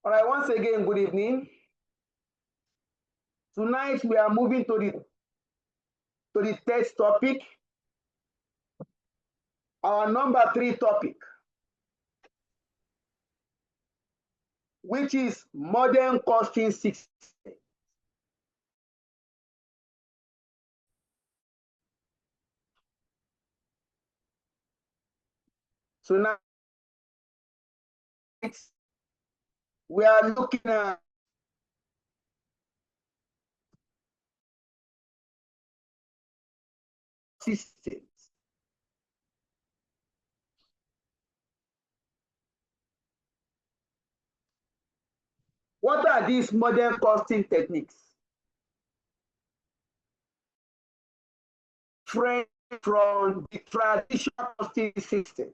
All right, once again, good evening. Tonight we are moving to the third topic, our number 3 topic, which is modern costing system. So now we are looking at systems. What are these modern costing techniques? From the traditional costing system.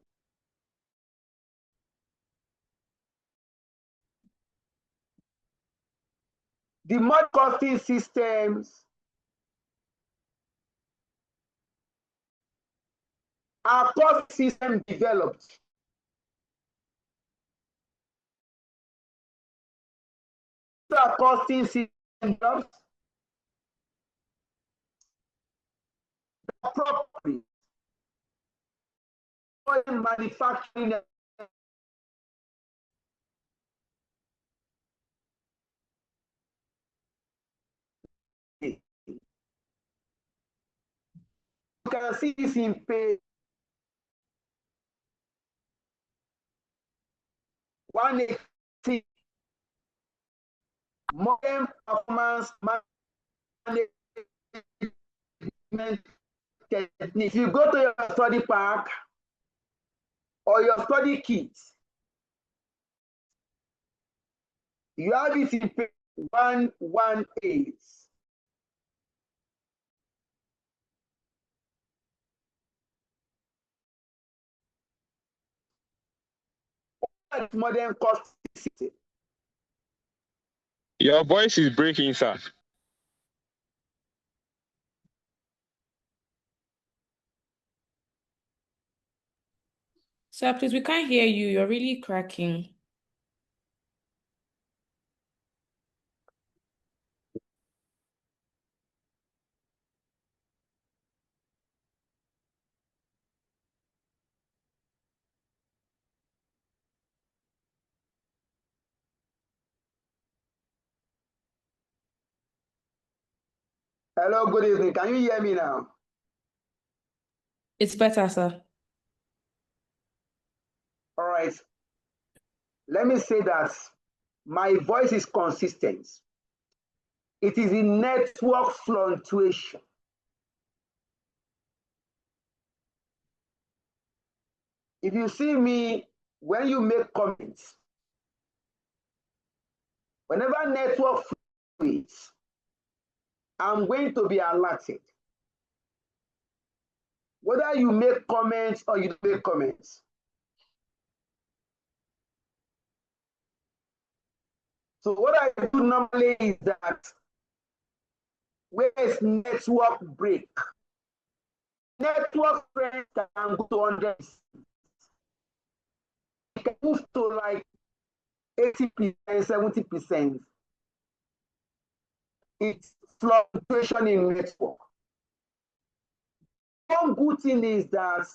The modern costing systems are cost system developed costing systems properly manufacturing. You can see this in page 180. Modern performance management technique. If you go to your study pack or your study kit, you have it in page 118. Modern cost system. Your voice is breaking, sir. Sir, please, we can't hear you. You're really cracking. Hello, good evening. Can you hear me now? It's better, sir. All right. Let me say that my voice is consistent. It is a network fluctuation. If you see me, when you make comments, whenever network fluctuates, I'm going to be alerted. Whether you make comments or you don't make comments. So what I do normally is that where is network break? Network break can go to 100%. It can move to like 80%, 70%. It's fluctuation in network. One good thing is that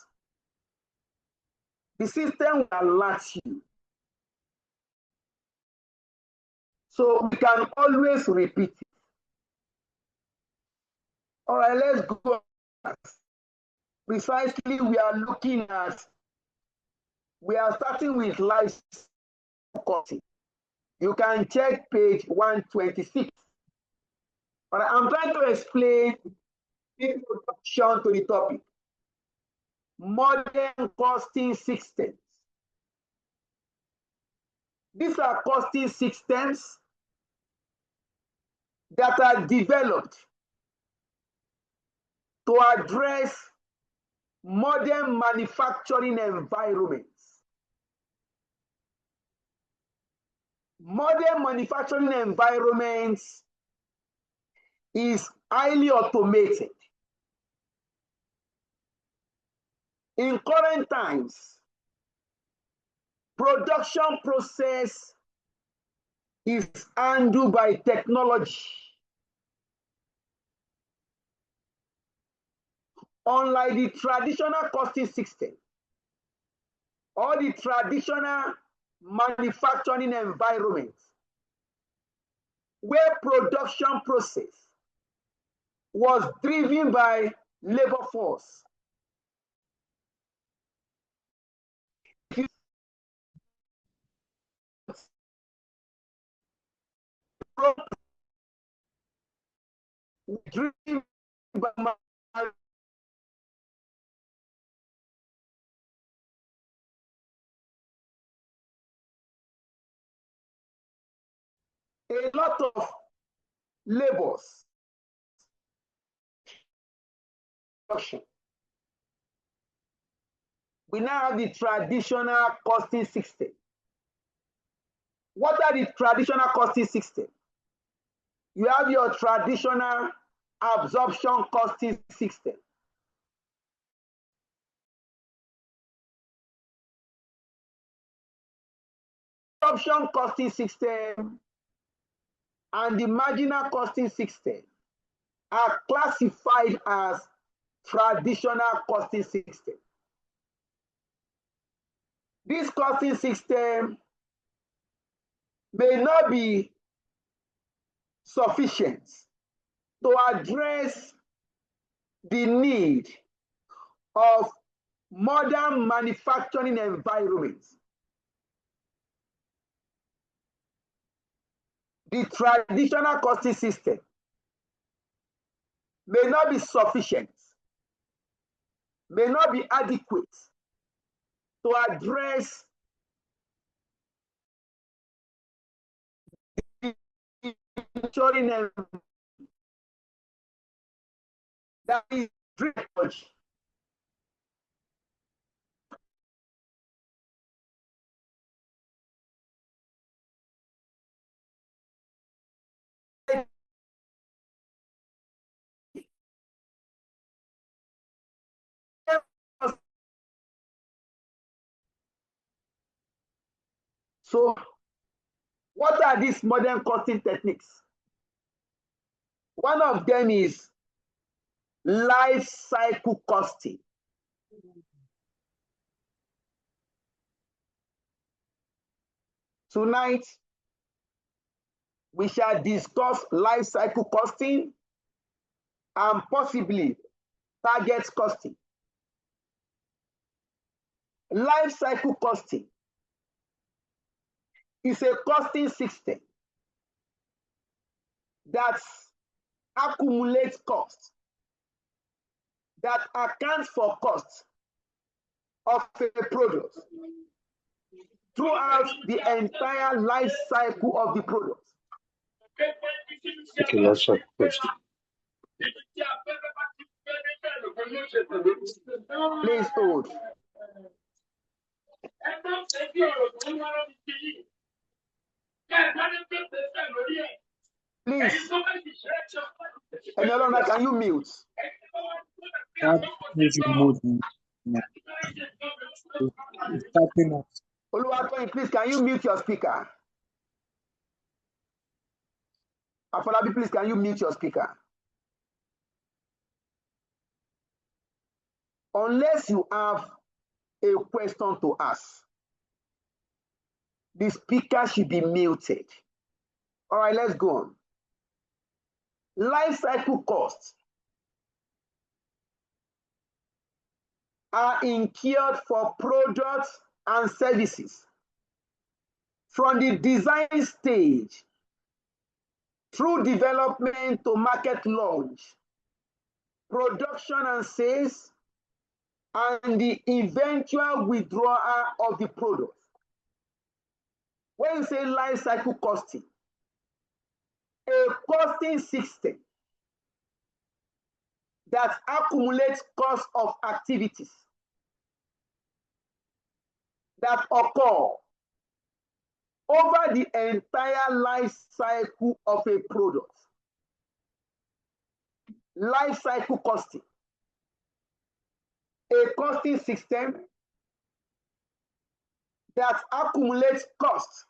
the system will alert you. So we can always repeat it. All right, let's go. Precisely, we are starting with life costing. You can check page 126. But I'm trying to explain introduction to the topic. Modern costing systems. These are costing systems that are developed to address modern manufacturing environments. Modern manufacturing environments is highly automated. In current times, production process is handled by technology. Unlike the traditional costing system or the traditional manufacturing environment, where production process was driven by labor force, driven by a lot of labors. We now have the traditional costing system. What are the traditional costing system? You have your traditional absorption costing system. Absorption costing system and the marginal costing system are classified as traditional costing system. This costing system may not be sufficient to address the need of modern manufacturing environments. The traditional costing system may not be sufficient, may not be adequate to address the manufacturing environment that is driven. So, what are these modern costing techniques? One of them is life cycle costing. Tonight, we shall discuss life cycle costing and possibly target costing. Life cycle costing is a costing system that accumulates costs, that accounts for costs of a product throughout the entire life cycle of the product. Okay, lots of questions. Please hold. Please, Enelona, can you mute? Oluwatoyin, please, can you mute your speaker? Afolabi, please, can you mute your speaker? Unless you have a question to ask, the speaker should be muted. All right, let's go on. Life cycle costs are incurred for products and services from the design stage through development to market launch, production and sales, and the eventual withdrawal of the product. When you say life cycle costing, a costing system that accumulates cost of activities that occur over the entire life cycle of a product. Life cycle costing. A costing system that accumulates costs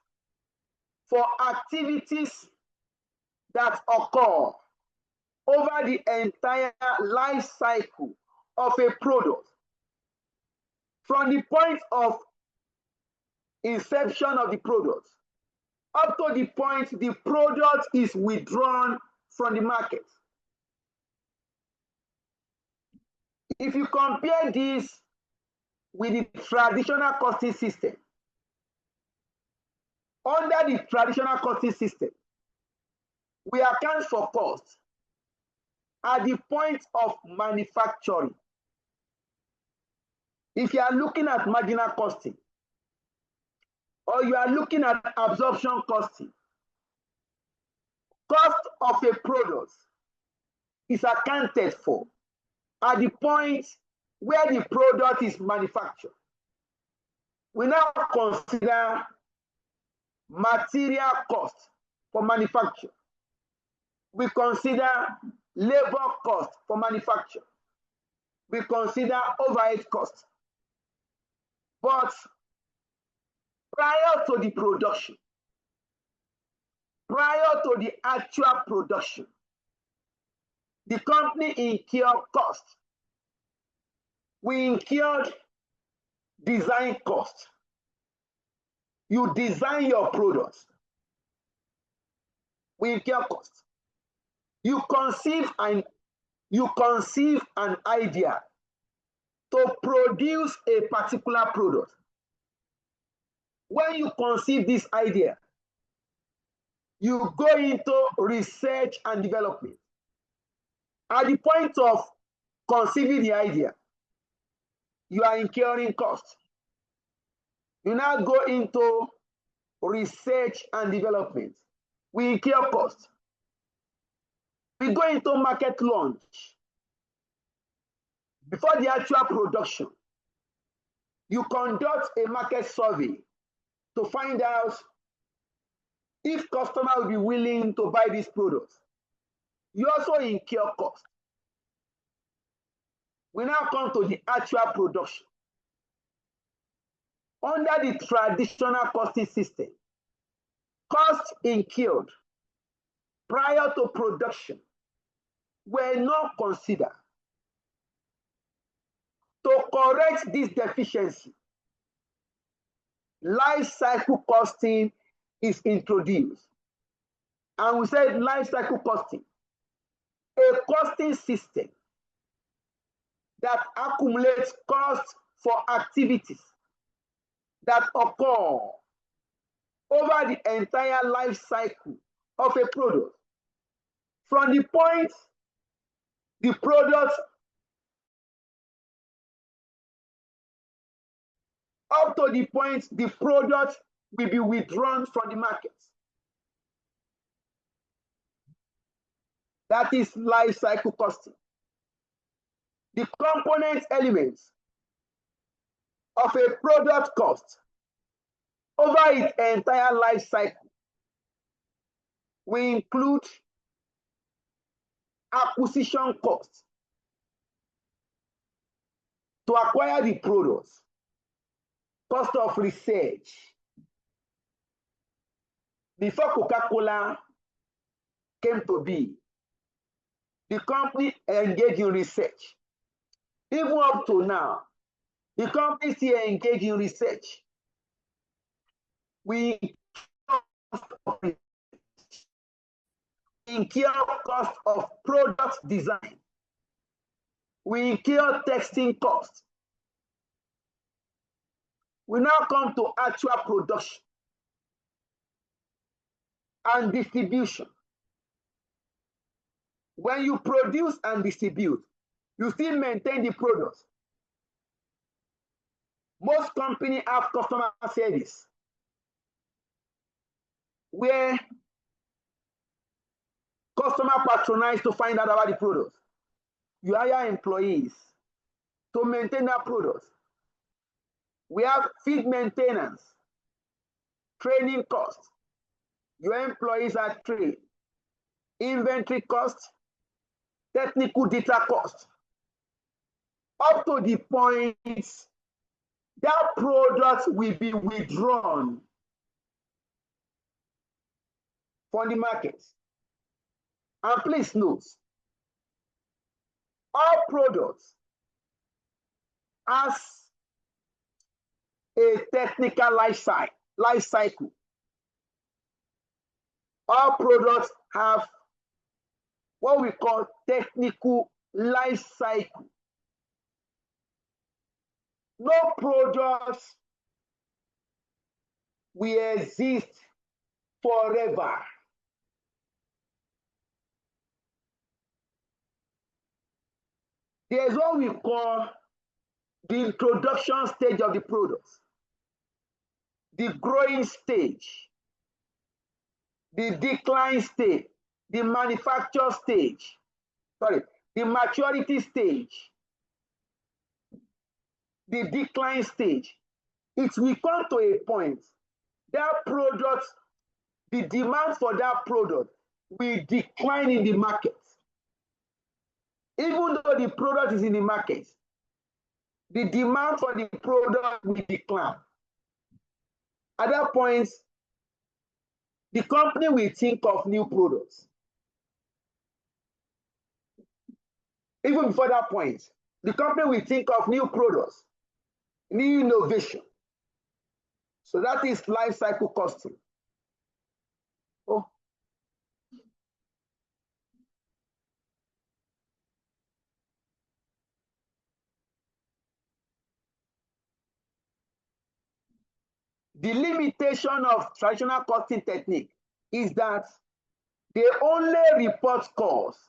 for activities that occur over the entire life cycle of a product, from the point of inception of the product up to the point the product is withdrawn from the market. If you compare this with the traditional costing system, under the traditional costing system, we account for costs at the point of manufacturing. If you are looking at marginal costing, or you are looking at absorption costing, cost of a product is accounted for at the point where the product is manufactured. We now consider material cost for manufacture. We consider labor cost for manufacture. We consider overhead cost. But prior to the production, prior to the actual production, the company incurred costs. We incurred design costs. You design your products. We incur costs. You conceive an idea to produce a particular product. When you conceive this idea, you go into research and development. At the point of conceiving the idea, you are incurring costs. You now go into research and development. We incur costs. We go into market launch. Before the actual production, you conduct a market survey to find out if customers will be willing to buy these products. You also incur costs. We now come to the actual production. Under the traditional costing system, costs incurred prior to production were not considered. To correct this deficiency, life cycle costing is introduced. And we said life cycle costing, a costing system that accumulates costs for activities that occur over the entire life cycle of a product, from the point the product up to the point the product will be withdrawn from the market. That is life cycle costing. The component elements of a product cost over its entire life cycle will include acquisition costs to acquire the products, cost of research. Before Coca-Cola came to be, the company engaged in research. Even up to now, the company still engaged in research. We incur cost of product design. We incur testing costs. We now come to actual production and distribution. When you produce and distribute, you still maintain the product. Most companies have customer service, where customers patronize to find out about the product. You hire employees to maintain that product. We have field maintenance, training costs. Your employees are trained. Inventory costs, technical data costs. Up to the point that product will be withdrawn for the market. And please note, all products has a technical life cycle. All products have what we call technical life cycle. No products will exist forever. There's what we call the introduction stage of the product, the growing stage, the decline stage, the manufacture stage, the maturity stage, the decline stage. It will come to a point that product, the demand for that product will decline in the market. Even though the product is in the market, the demand for the product will decline. At that point, the company will think of new products. Even before that point, the company will think of new products, new innovation. So that is life cycle costing. Oh. The limitation of traditional costing technique is that they only report costs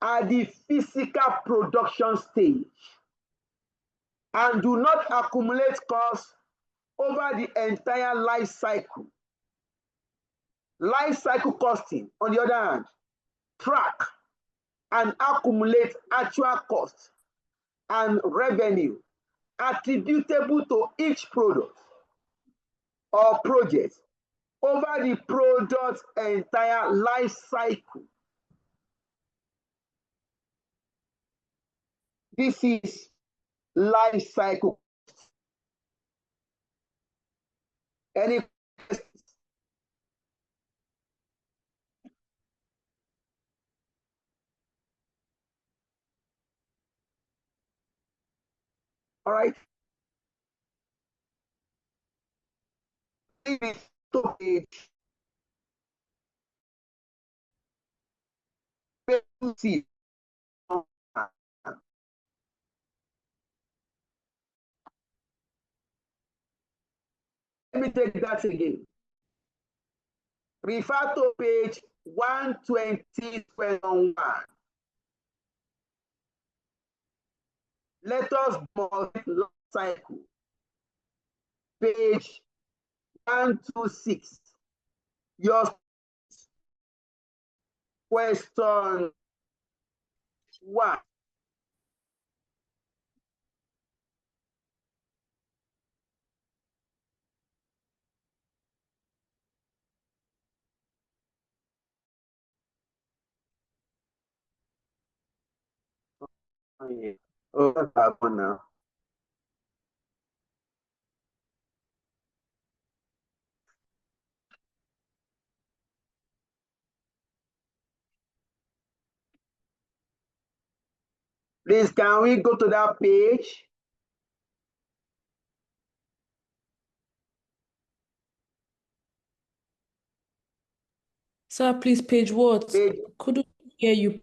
at the physical production stage and do not accumulate costs over the entire life cycle. Life cycle costing, on the other hand, track and accumulate actual costs and revenue attributable to each product or project over the product's entire life cycle. This is life cycle. Any questions? All right. To page 20. Let me take that again. Refer to page 120.1. Let us model life cycle. Page 126. Your question 1. Oh, what's happened now? Please, can we go to that page? Sir, please, page what? Page. Couldn't hear you.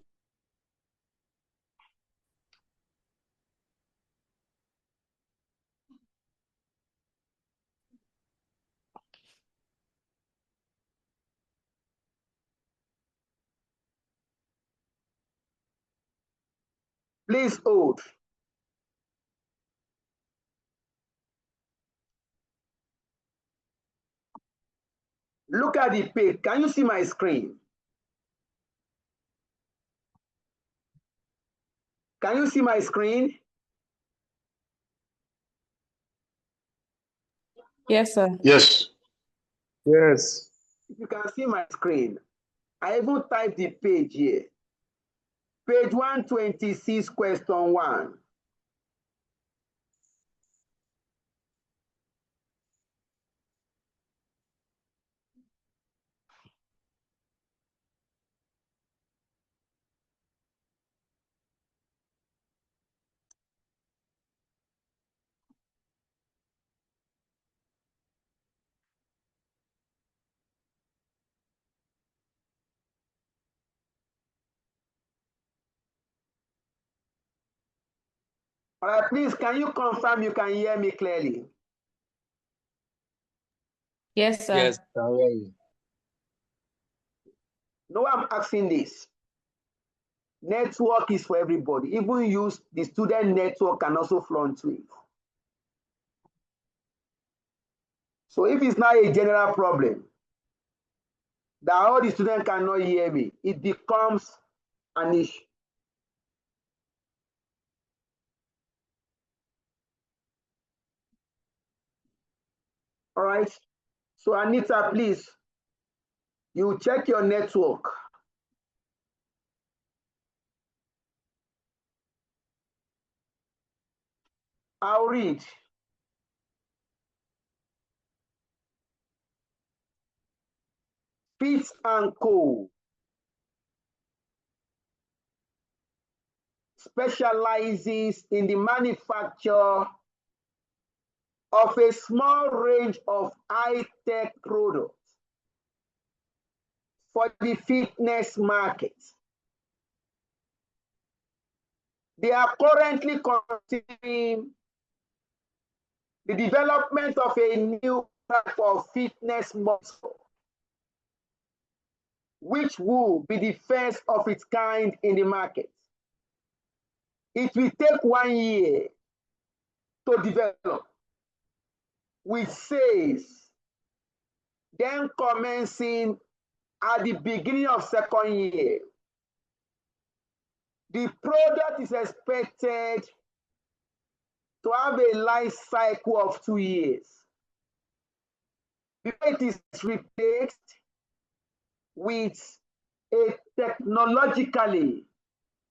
Please hold. Look at the page. Can you see my screen? Can you see my screen? Yes, sir. Yes. Yes. If you can see my screen, I even typed the page here. Page 126, question 1. All right, please, can you confirm you can hear me clearly? Yes, sir. Yes, I hear you. No, I'm asking this. Network is for everybody. Even use the student network can also flow into it. So if it's not a general problem that all the students cannot hear me, it becomes an issue. All right. So Anita, please, you check your network. I'll read. Fitz and Co. specializes in the manufacture of a small range of high-tech products for the fitness market. They are currently considering the development of a new type of fitness muscle, which will be the first of its kind in the market. It will take 1 year to develop, with sales then commencing at the beginning of second year. The product is expected to have a life cycle of 2 years before it is replaced with a technologically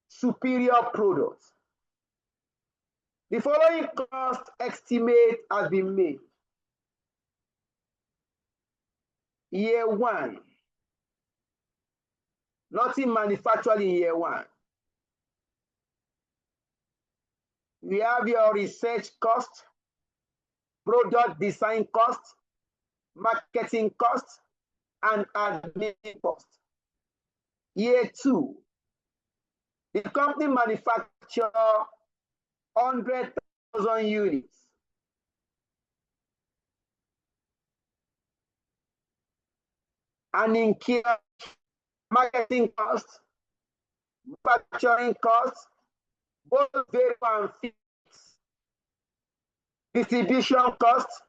superior product. The following cost estimate has been made. Year 1, nothing manufactured in year 1. We have your research cost, product design cost, marketing cost, and admin cost. Year 2, the company manufactures 100,000 units. And incur marketing costs, manufacturing costs, both variable and fixed, distribution costs,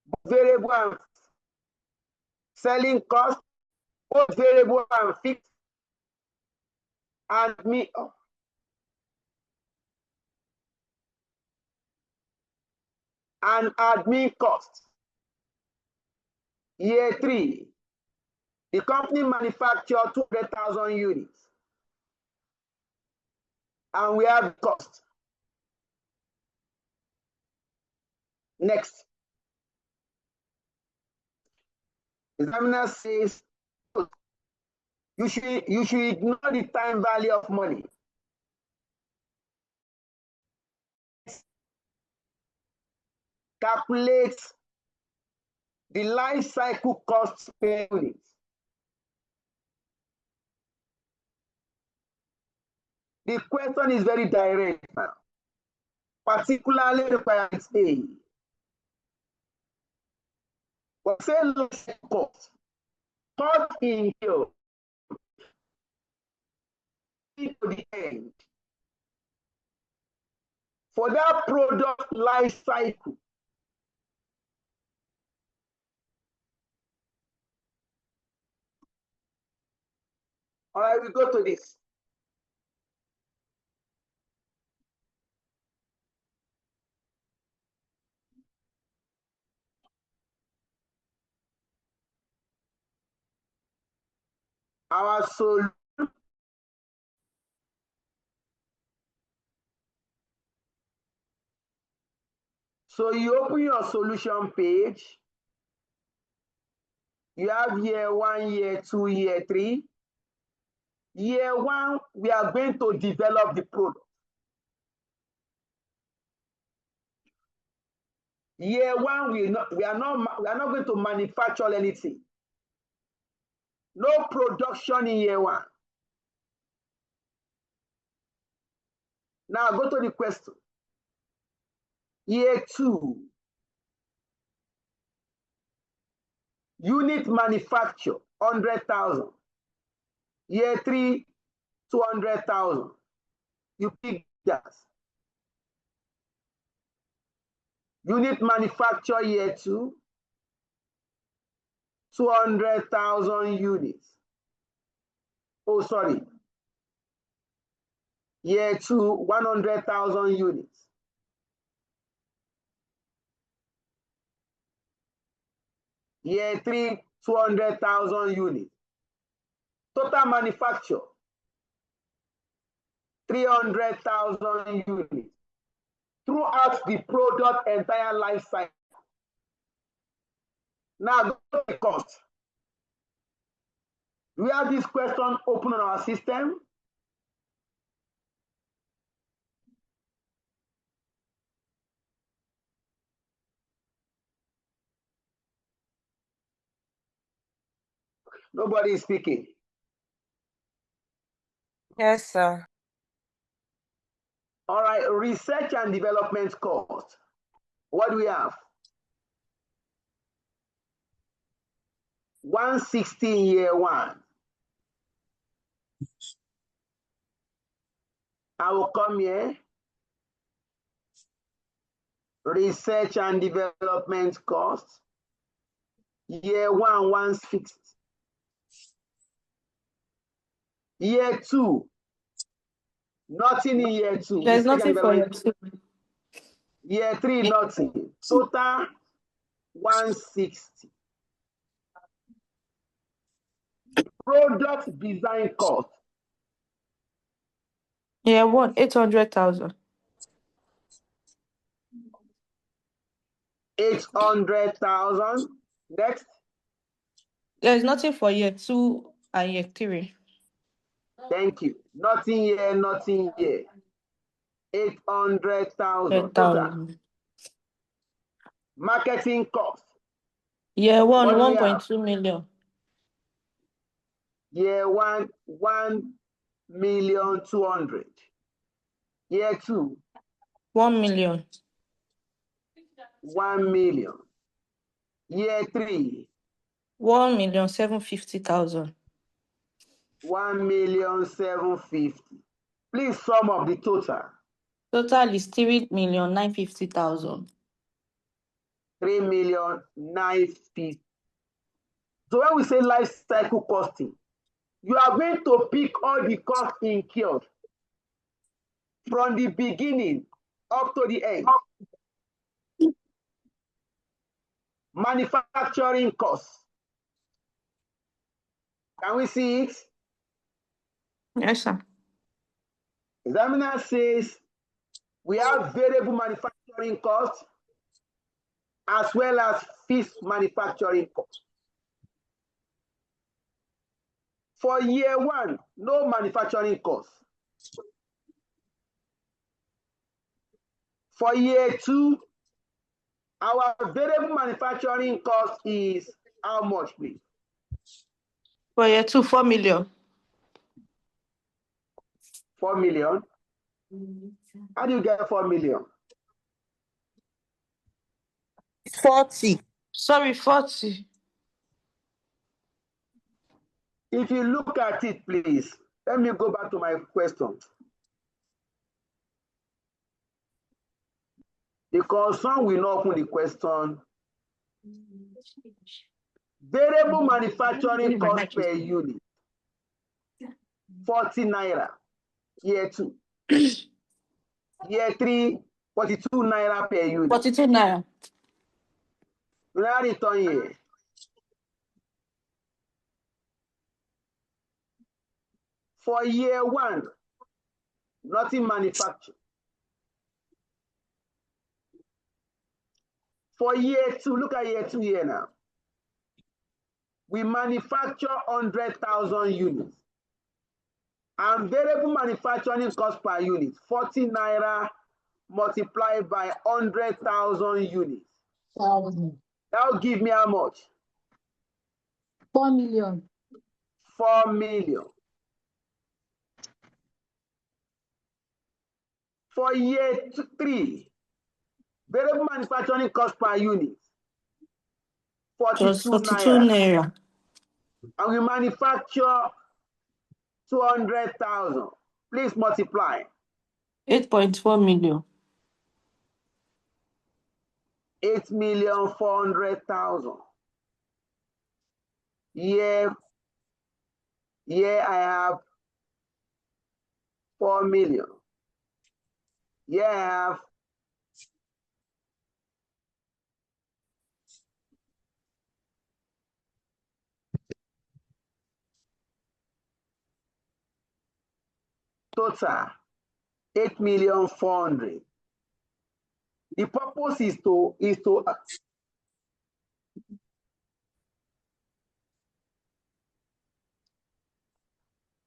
both variable and selling costs, both variable and fixed, and admin costs. Year 3, the company manufactures 200,000 units, and we have cost. Next. Examiner says you should ignore the time value of money. Calculate the life cycle costs per unit. The question is very direct now, particularly requirement A. But say life cost, cost in here to the end. For that product life cycle, all right, we go to this. Our solution. So you open your solution page. You have year 1, year 2, year 3. Year 1, we are going to develop the product. Year 1, we are not going to manufacture anything. No production in year 1. Now go to the question. Year 2, unit manufacture, 100,000. Year 3, 200,000. You pick that. Unit manufacture year 2, 200,000 units. Oh, sorry. Year 2, 100,000 units. Year 3, 200,000 units. Total manufacture, 300,000 units. Throughout the product entire life cycle. Now, go to the cost. Do we have this question open on our system? Nobody is speaking. Yes, sir. All right, research and development cost. What do we have? 160 year 1. I will come here. Research and development cost. Year 1, 160. Year 2, nothing in year 2. There's Research and nothing for you. development. Year 3, nothing. Total 160. Product design cost. Yeah, 800,000. 800,000. Next. There's nothing for year 2 and year 3. Thank you. Nothing here, nothing here. 800,000. 8,000. Marketing cost. Year 1, What do we have? 1.2 million. Year 1, 1,200,000. Year 2, 1 million. 1 million. Year 3, 1,750,000. 1,750,000. Please sum up the total. Total is 3,950,000. 3,950,000. So when we say life cycle costing, you are going to pick all the costs incurred from the beginning up to the end. Manufacturing costs. Can we see it? Yes, sir. Examiner says we have variable manufacturing costs as well as fixed manufacturing costs. For year 1, no manufacturing costs. For year 2, our variable manufacturing cost is how much, please? For year 2, 4 million. 4 million. How do you get 4 million? 40. Sorry, 40. If you look at it, please, let me go back to my question. Because some will not open the question. Variable manufacturing cost per unit, 40 naira. Year 2. Year 3, 42 naira per unit. 42 naira. Now return here. For year 1, nothing manufactured. For year 2, look at year 2 here now. We manufacture 100,000 units. And variable manufacturing cost per unit, 40 naira multiplied by 100,000 units. That will give me how much? 4 million. 4 million. For year 3, Variable manufacturing cost per unit, Just 42 42 naira. naira. And we manufacture 200,000. Please multiply. 8.4 million. 8,400,000. Here I have 4 million. Here I have total 8,400,000. The purpose is to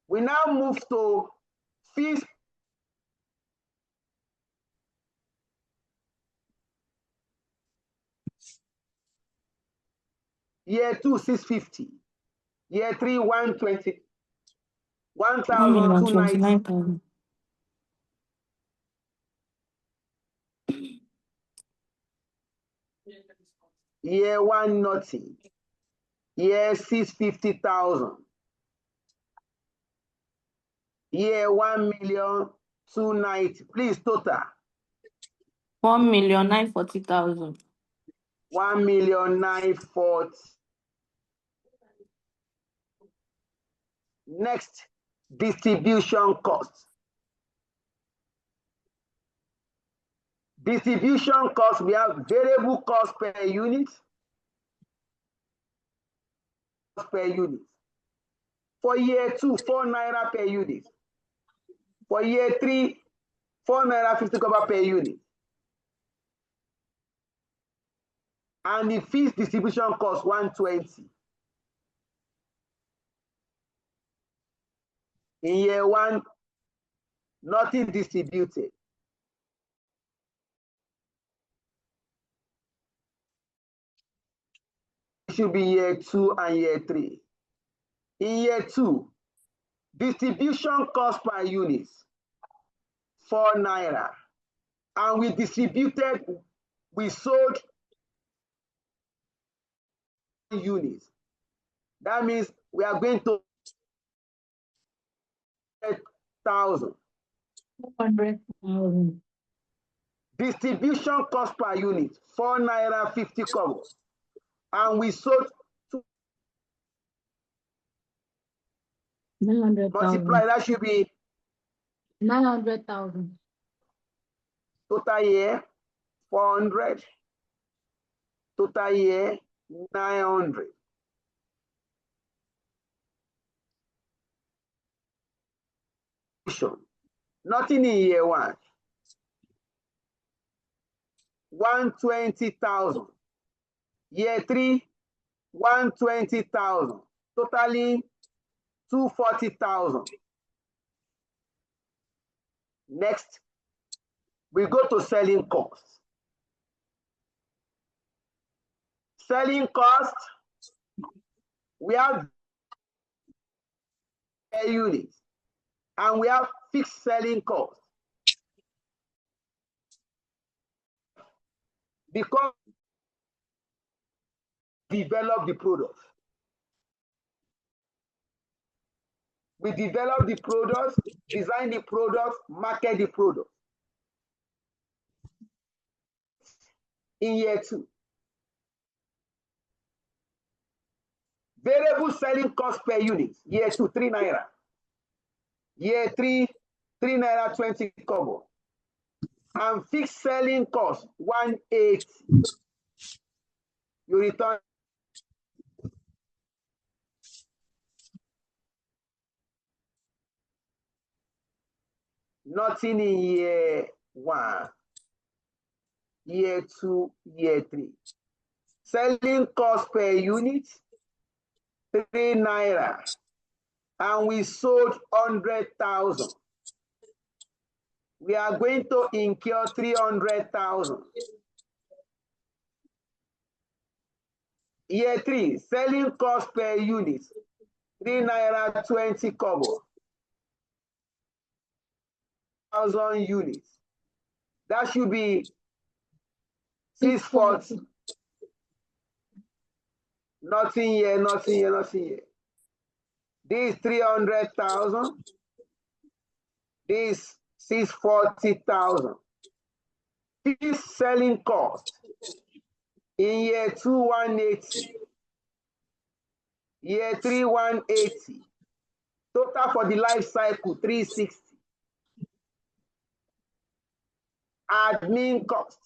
we now move to fees. Year 2, 650. Year 3, 120. 1,290. 1,029,000. Year 1, nothing. Year 650,000. Year 1,290,000. Please total. 1,940,000. 1,940,000. Next, distribution cost. Distribution cost, we have variable cost per unit. For year 2, 4 naira per unit. For year 3, 4 naira 50 kobo per unit. And the fees distribution cost 120. In year 1, nothing distributed. It should be year 2 and year 3. In year 2, distribution cost per unit 4 naira. And we distributed, we sold units. That means we are going to 100,000. 200,000. Distribution cost per unit 4 naira 50 kobo. And we sold 900,000. multiply, that should be 900,000. total year 400. Total year 900. Nothing in year 1. 120,000. Year 3, 120,000. Totaling 240,000. Next, we go to selling costs. Selling cost, we have a unit and we have fixed selling cost. Because we develop the product. We develop the product, design the product, market the product. In year 2, variable selling cost per unit, year 2, 3 naira. Year 3, 3 naira 20 kobo. And fixed selling cost 180. You return nothing in year 1, year 2, year 3. Selling cost per unit 3 naira. And we sold 100,000. We are going to incur 300,000. Year 3, selling cost per unit 3 naira 20 kobo. 1,000 units. That should be 640. Nothing here, nothing here, nothing here. This 300,000. This 640,000. This selling cost in year 2, 180. Year 3, 180. Total for the life cycle, 360. Admin cost.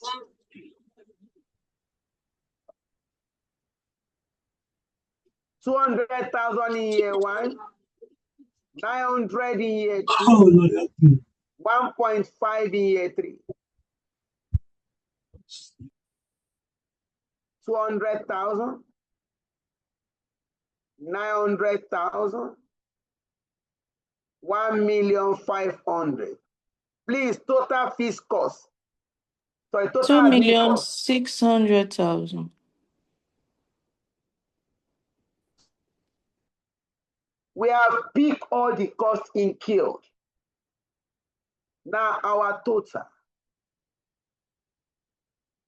$200,000 in year 1, 900 in year 2, 1.5 in year 3. 200,000, 900,000, 1,500,000. Please, total fees cost. Sorry, total admin cost. 2,600,000. We have picked all the costs incurred. Now our total.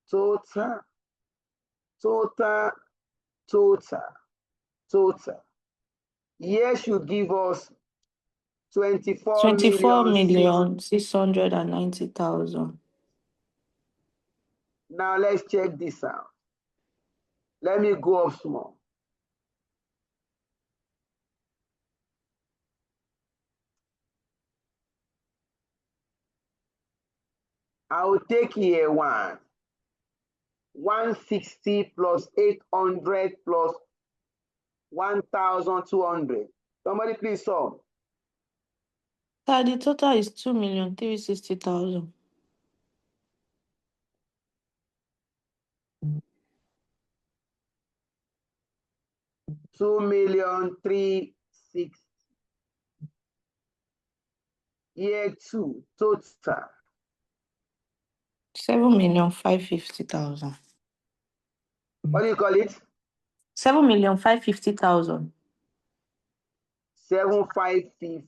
Total. Here should give us 24,690,000. Now let's check this out. Let me go up small. I will take year 1. 160 plus 800 plus 1,200. Somebody please solve. Sir, the total is 2,360,000. $2,360,000. Year 2 total. 7,550,000. What do you call it? 7,550,000. 7,550.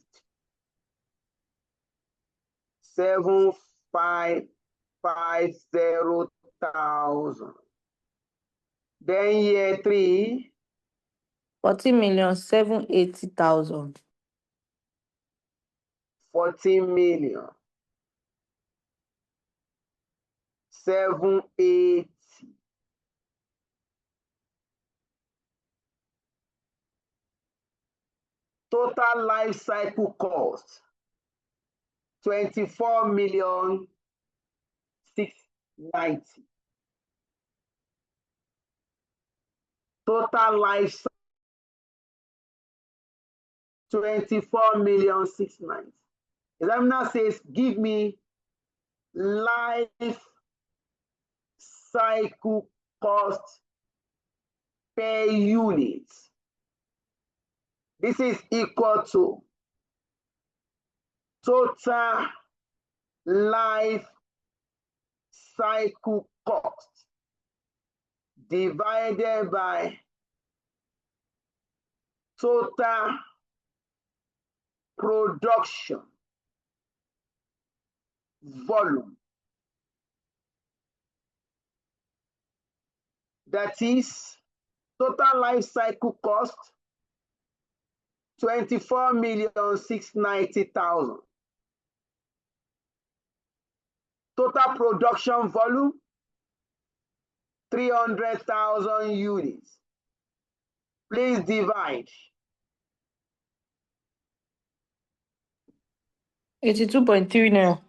7,550,000. Then year 3. 14,780,000. 14,780,000. Total life cycle cost 24,690,000. Total life cycle 24,690,000. Examiner says, give me life cycle cost per unit. This is equal to total life cycle cost divided by total production volume. That is total life cycle cost 24,690,000. Total production volume 300,000 units. Please divide. 82.3 now.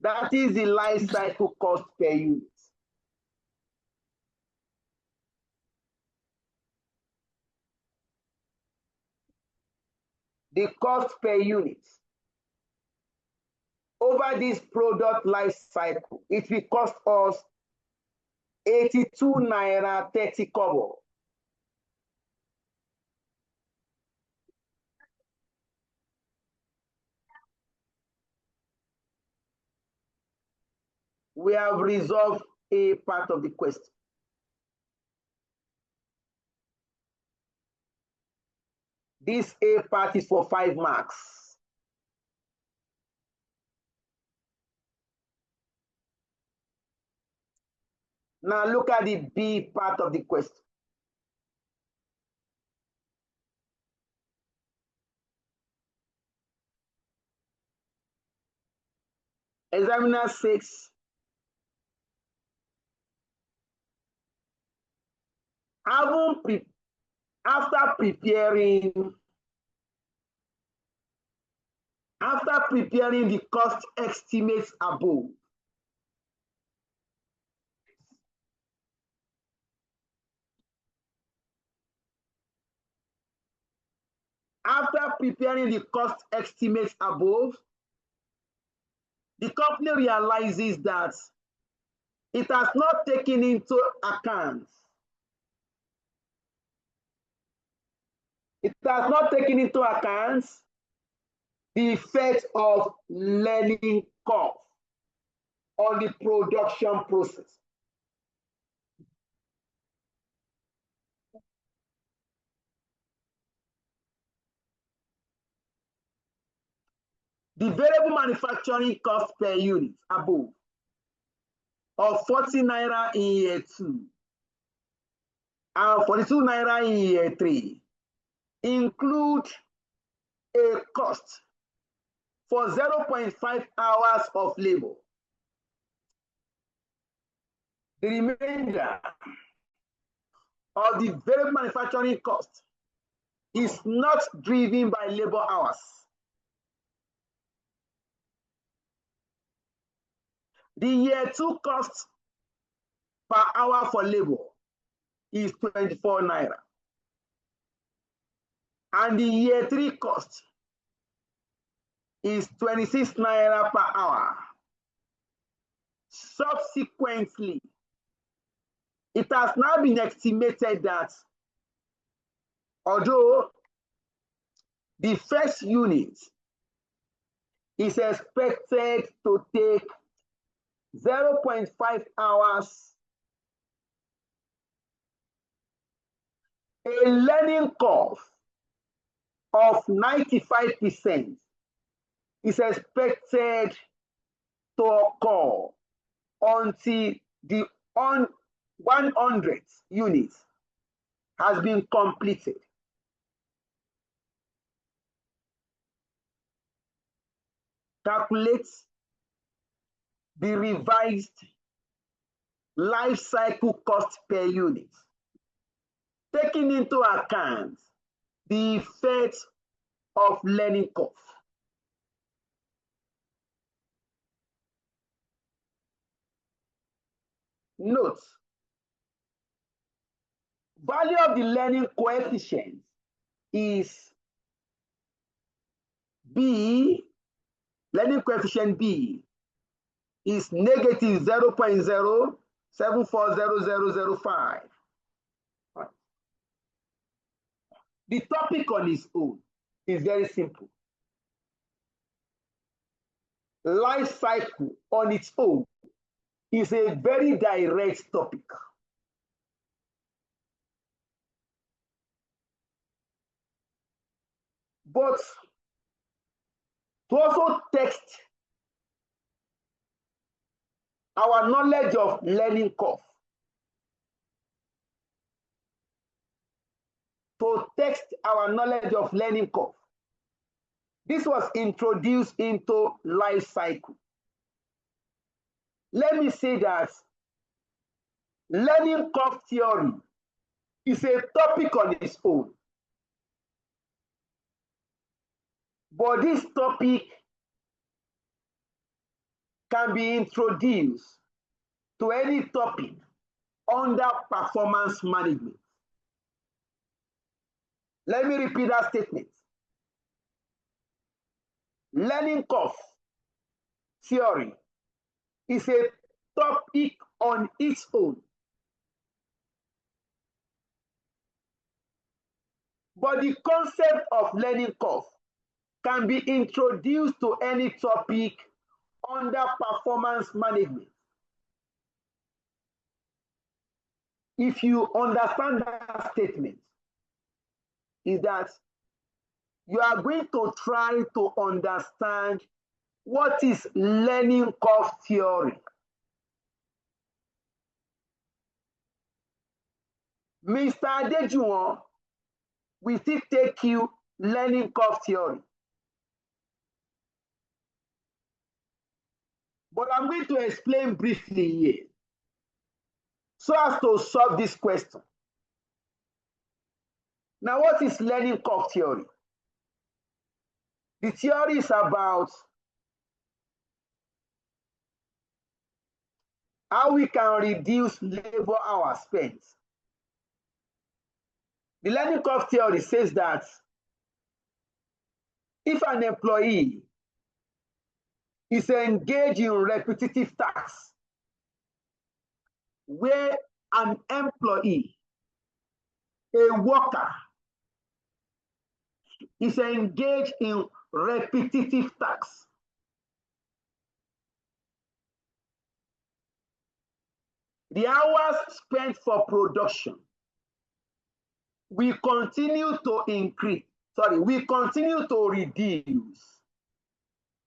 That is the life cycle cost per unit. The cost per unit over this product life cycle, it will cost us 82 naira 30 kobo. We have resolved a part of the question. This A part is for 5 marks. Now look at the B part of the question. Examiner 6. After preparing the cost estimates above, the company realizes that it has not taken into account the effect of learning curve on the production process. The variable manufacturing cost per unit above of 40 naira in year 2 and 42 naira in year 3 include a cost for 0.5 hours of labor. The remainder of the variable manufacturing cost is not driven by labor hours. The year 2 cost per hour for labor is 24 naira. And the year 3 cost is 26 naira per hour. Subsequently, it has now been estimated that although the first unit is expected to take 0.5 hours, a learning curve of 95% is expected to occur until the 100th unit has been completed. Calculate the revised life cycle cost per unit, taking into account the effect of learning curve. Note, value of the learning coefficient is B, learning coefficient B is negative 0.0740005. The topic on its own is very simple. Life cycle on its own is a very direct topic. But to also test our knowledge of learning curve, this was introduced into life cycle. Let me say that learning curve theory is a topic on its own. But this topic can be introduced to any topic under performance management. Let me repeat that statement. Learning curve theory is a topic on its own. But the concept of learning curve can be introduced to any topic under performance management. If you understand that statement, is that you are going to try to understand what is learning curve theory. Mr. Adejuwon will still take you learning curve theory. But I'm going to explain briefly here so as to solve this question. Now, what is learning curve theory? The theory is about how we can reduce labor hours spent. The learning curve theory says that if an employee is engaged in repetitive tasks where an employee, a worker, is engaged in repetitive tasks, the hours spent for production will continue to increase. We continue to reduce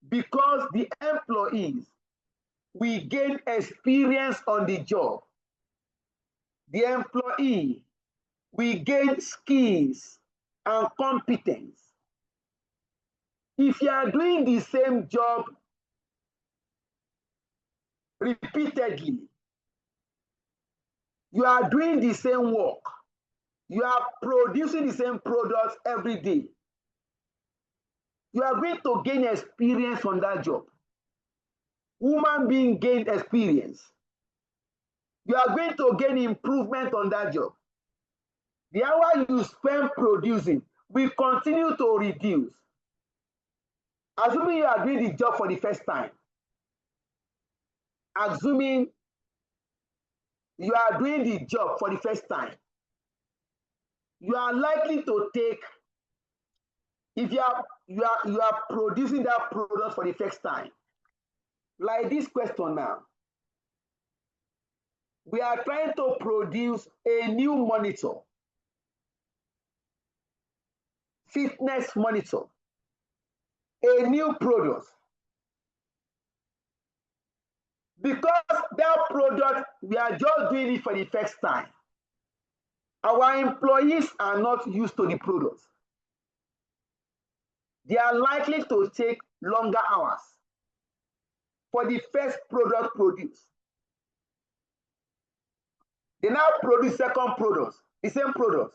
because the employees will gain experience on the job. The employee will gain skills and competence. If you are doing the same job repeatedly, you are doing the same work, you are producing the same products every day, you are going to gain experience on that job. Human being gain experience. You are going to gain improvement on that job. The hour you spend producing will continue to reduce. Assuming you are doing the job for the first time, assuming you are doing the job for the first time, you are likely to take, if you are producing that product for the first time, like this question now, we are trying to produce a new monitor, fitness monitor, a new product. Because that product, we are just doing it for the first time. Our employees are not used to the product. They are likely to take longer hours for the first product produced. They now produce second product, the same product.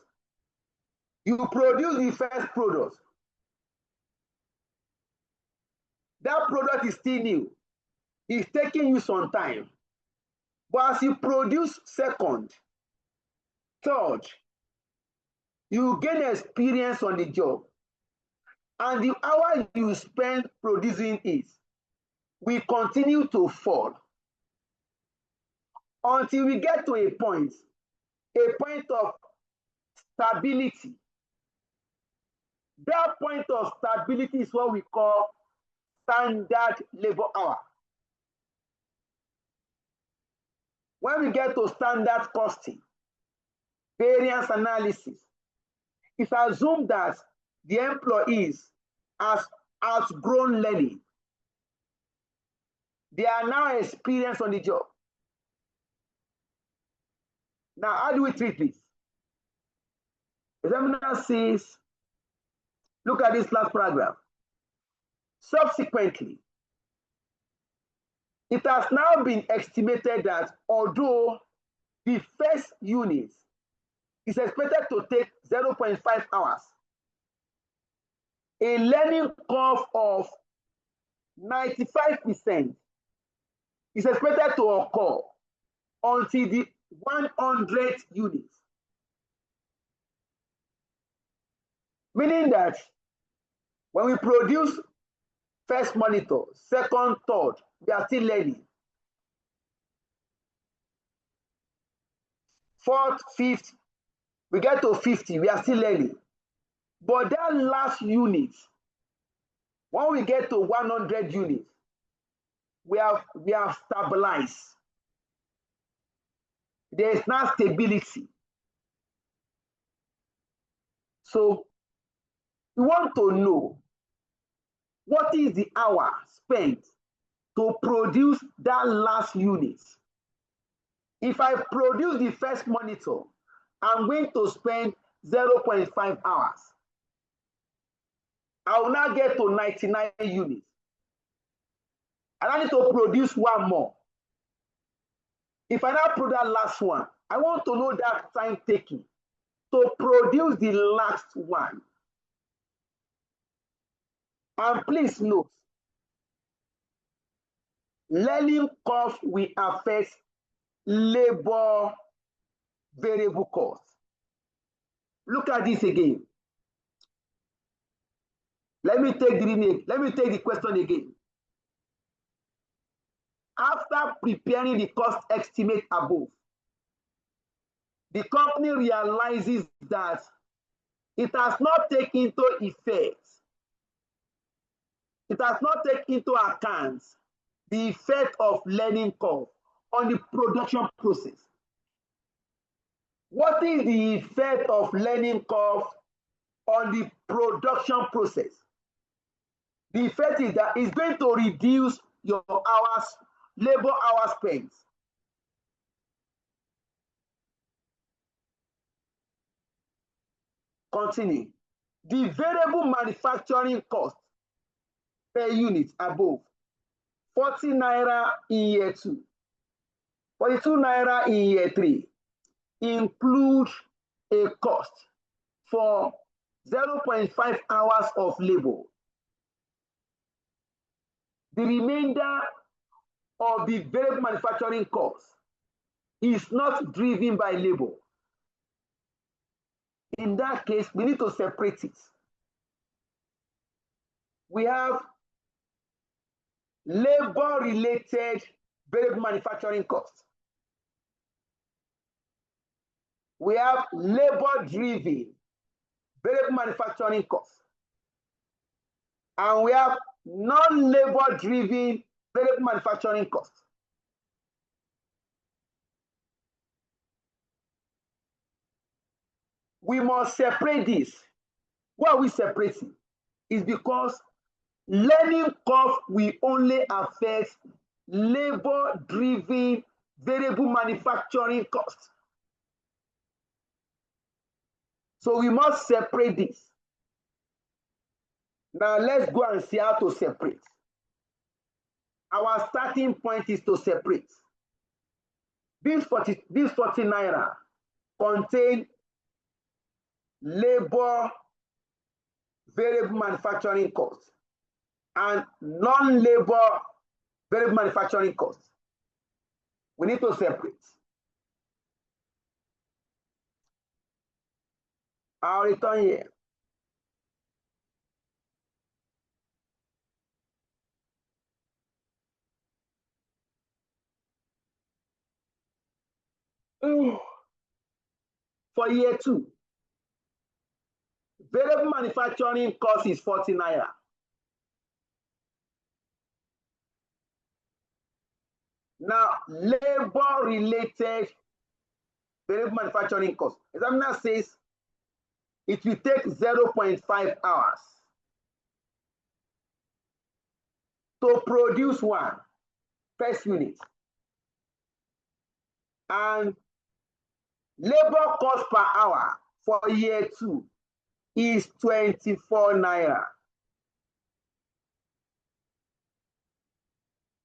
You produce the first product. That product is still new. It's taking you some time. But as you produce second, third, you gain experience on the job. And the hours you spend producing it will continue to fall until we get to a point of stability. That point of stability is what we call standard labor hour. When we get to standard costing, variance analysis, it's assumed that the employees have outgrown learning. They are now experienced on the job. Now, how do we treat this? Examiner says, look at this last paragraph. Subsequently, it has now been estimated that although the first unit is expected to take 0.5 hours, a learning curve of 95% is expected to occur until the 100th unit. Meaning that when we produce first monitor, second, third, we are still learning. Fourth, fifth, we get to 50, we are still learning. But that last unit, when we get to 100 units, we have stabilized. There is now stability. So we want to know what is the hour spent to produce that last unit. If I produce the first monitor I'm going to spend 0.5 hours. I will now get to 99 units. And I need to produce one more. If I now produce that last one, I want to know that time taking to produce the last one. And please note, learning curve will affect labor variable cost. Look at this again. Let me take the question again. After preparing the cost estimate above, the company realizes that it has not taken into effect, it has not taken into account the effect of learning curve on the production process. What is the effect of learning curve on the production process? The effect is that it's going to reduce your hours, labor hours spent. Continue. The variable manufacturing cost per unit above, 40 naira in year 2, 42 naira in year 3, include a cost for 0.5 hours of labor. The remainder of the variable manufacturing cost is not driven by labor. In that case, we need to separate it. We have labor-related variable manufacturing costs. We have labor-driven variable manufacturing costs. And we have non-labor-driven variable manufacturing costs. We must separate this. Why are we separating? It's because learning curve will only affect labor-driven variable manufacturing costs. So we must separate this. Now let's go and see how to separate. Our starting point is to separate. This 40 naira contain labor variable manufacturing costs and non-labor variable manufacturing costs. We need to separate. I'll return here. For year 2, variable manufacturing cost is 40 naira. Now, labor-related variable manufacturing cost. Examiner says it will take 0.5 hours to produce one first unit. And labor cost per hour for year 2 is 24 naira.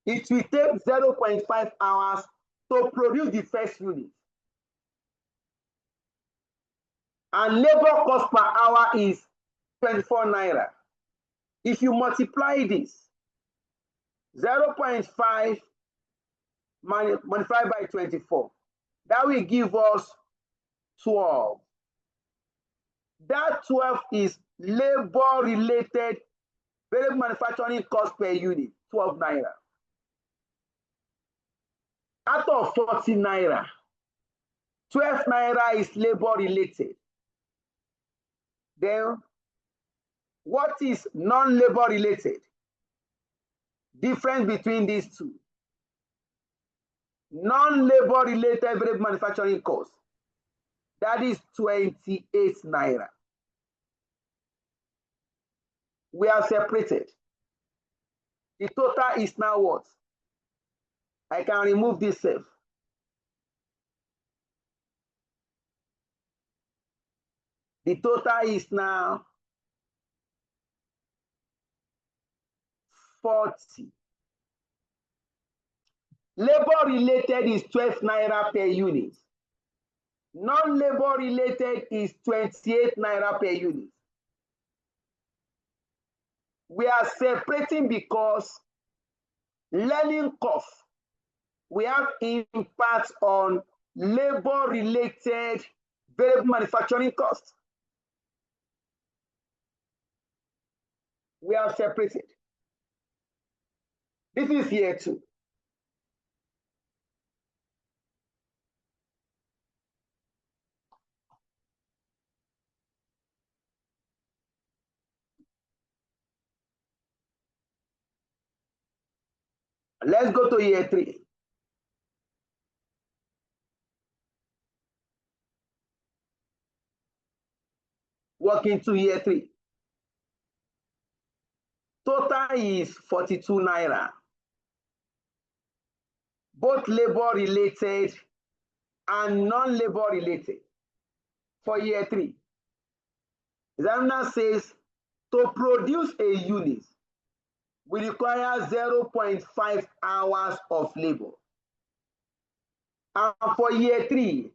It will take 0.5 hours to produce the first unit. And labor cost per hour is 24 naira. If you multiply this, 0.5 multiplied by 24, that will give us 12. That 12 is labor-related variable manufacturing cost per unit, 12 naira. Out of 40 naira, 12 naira is labor-related. Then, what is non-labor related? Difference between these two. Non-labor related variable manufacturing cost, that is 28 naira. We are separated. The total is now what? I can remove this self. The total is now 40. Labor related is 12 naira per unit. Non-labor related is 28 naira per unit. We are separating because learning cost, we have impact on labor related variable manufacturing costs. We are separated. This is year 2. Let's go to year 3. Working to year 3. Total is 42 naira. Both labor related and non-labor related for year 3. Examiner says to produce a unit, we require 0.5 hours of labor. And for year 3,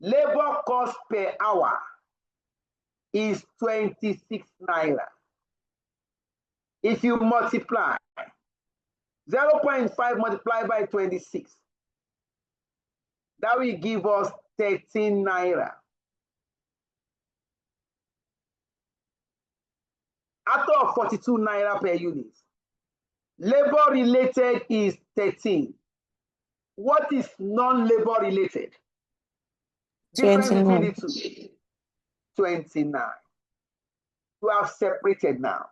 labor cost per hour is 26 naira. If you multiply 0.5 multiplied by 26, that will give us 13 naira. Out of 42 naira per unit, labor related is 13. What is non-labor related? Difference between the two. 29. You have separated now.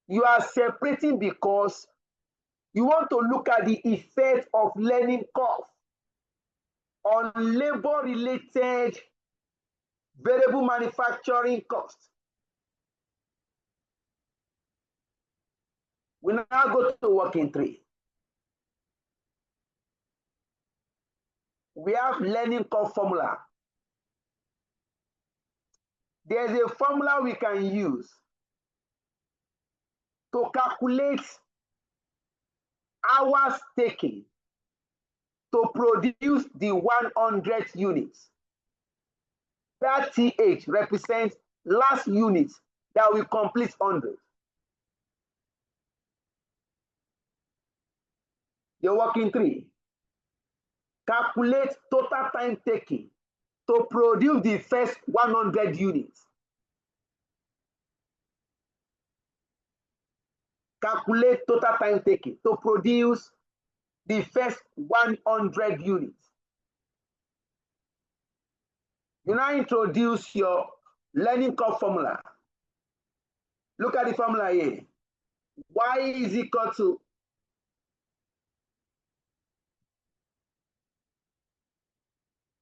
You are separating because you want to look at the effect of learning cost on labor related variable manufacturing costs. We now go to working 3. We have learning cost formula. There's a formula we can use to calculate hours taken to produce the 100 units. That TH represents last unit that will complete 100. You're working 3. Calculate total time taken to produce the first 100 units. Calculate total time taken to produce the first 100 units. You now introduce your learning curve formula. Look at the formula here. Y is equal to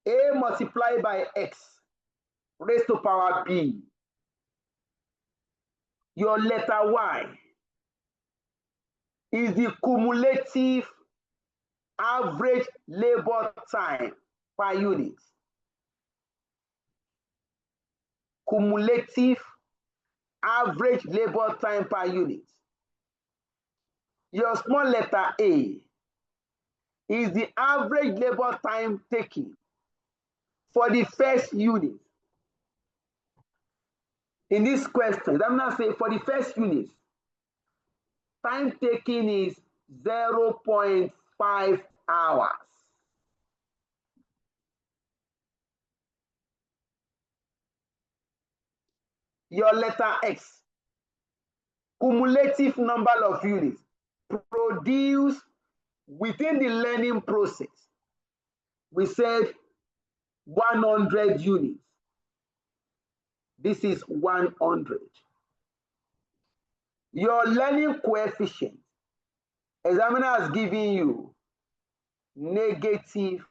A multiplied by X raised to power B. Your letter Y is the cumulative average labor time per unit. Cumulative average labor time per unit. Your small letter A is the average labor time taken for the first unit. In this question, I'm not saying for the first unit, time taken is 0.5 hours. Your letter X, cumulative number of units produced within the learning process. We said 100 units. This is 100. Your learning coefficient, examiner has given you negative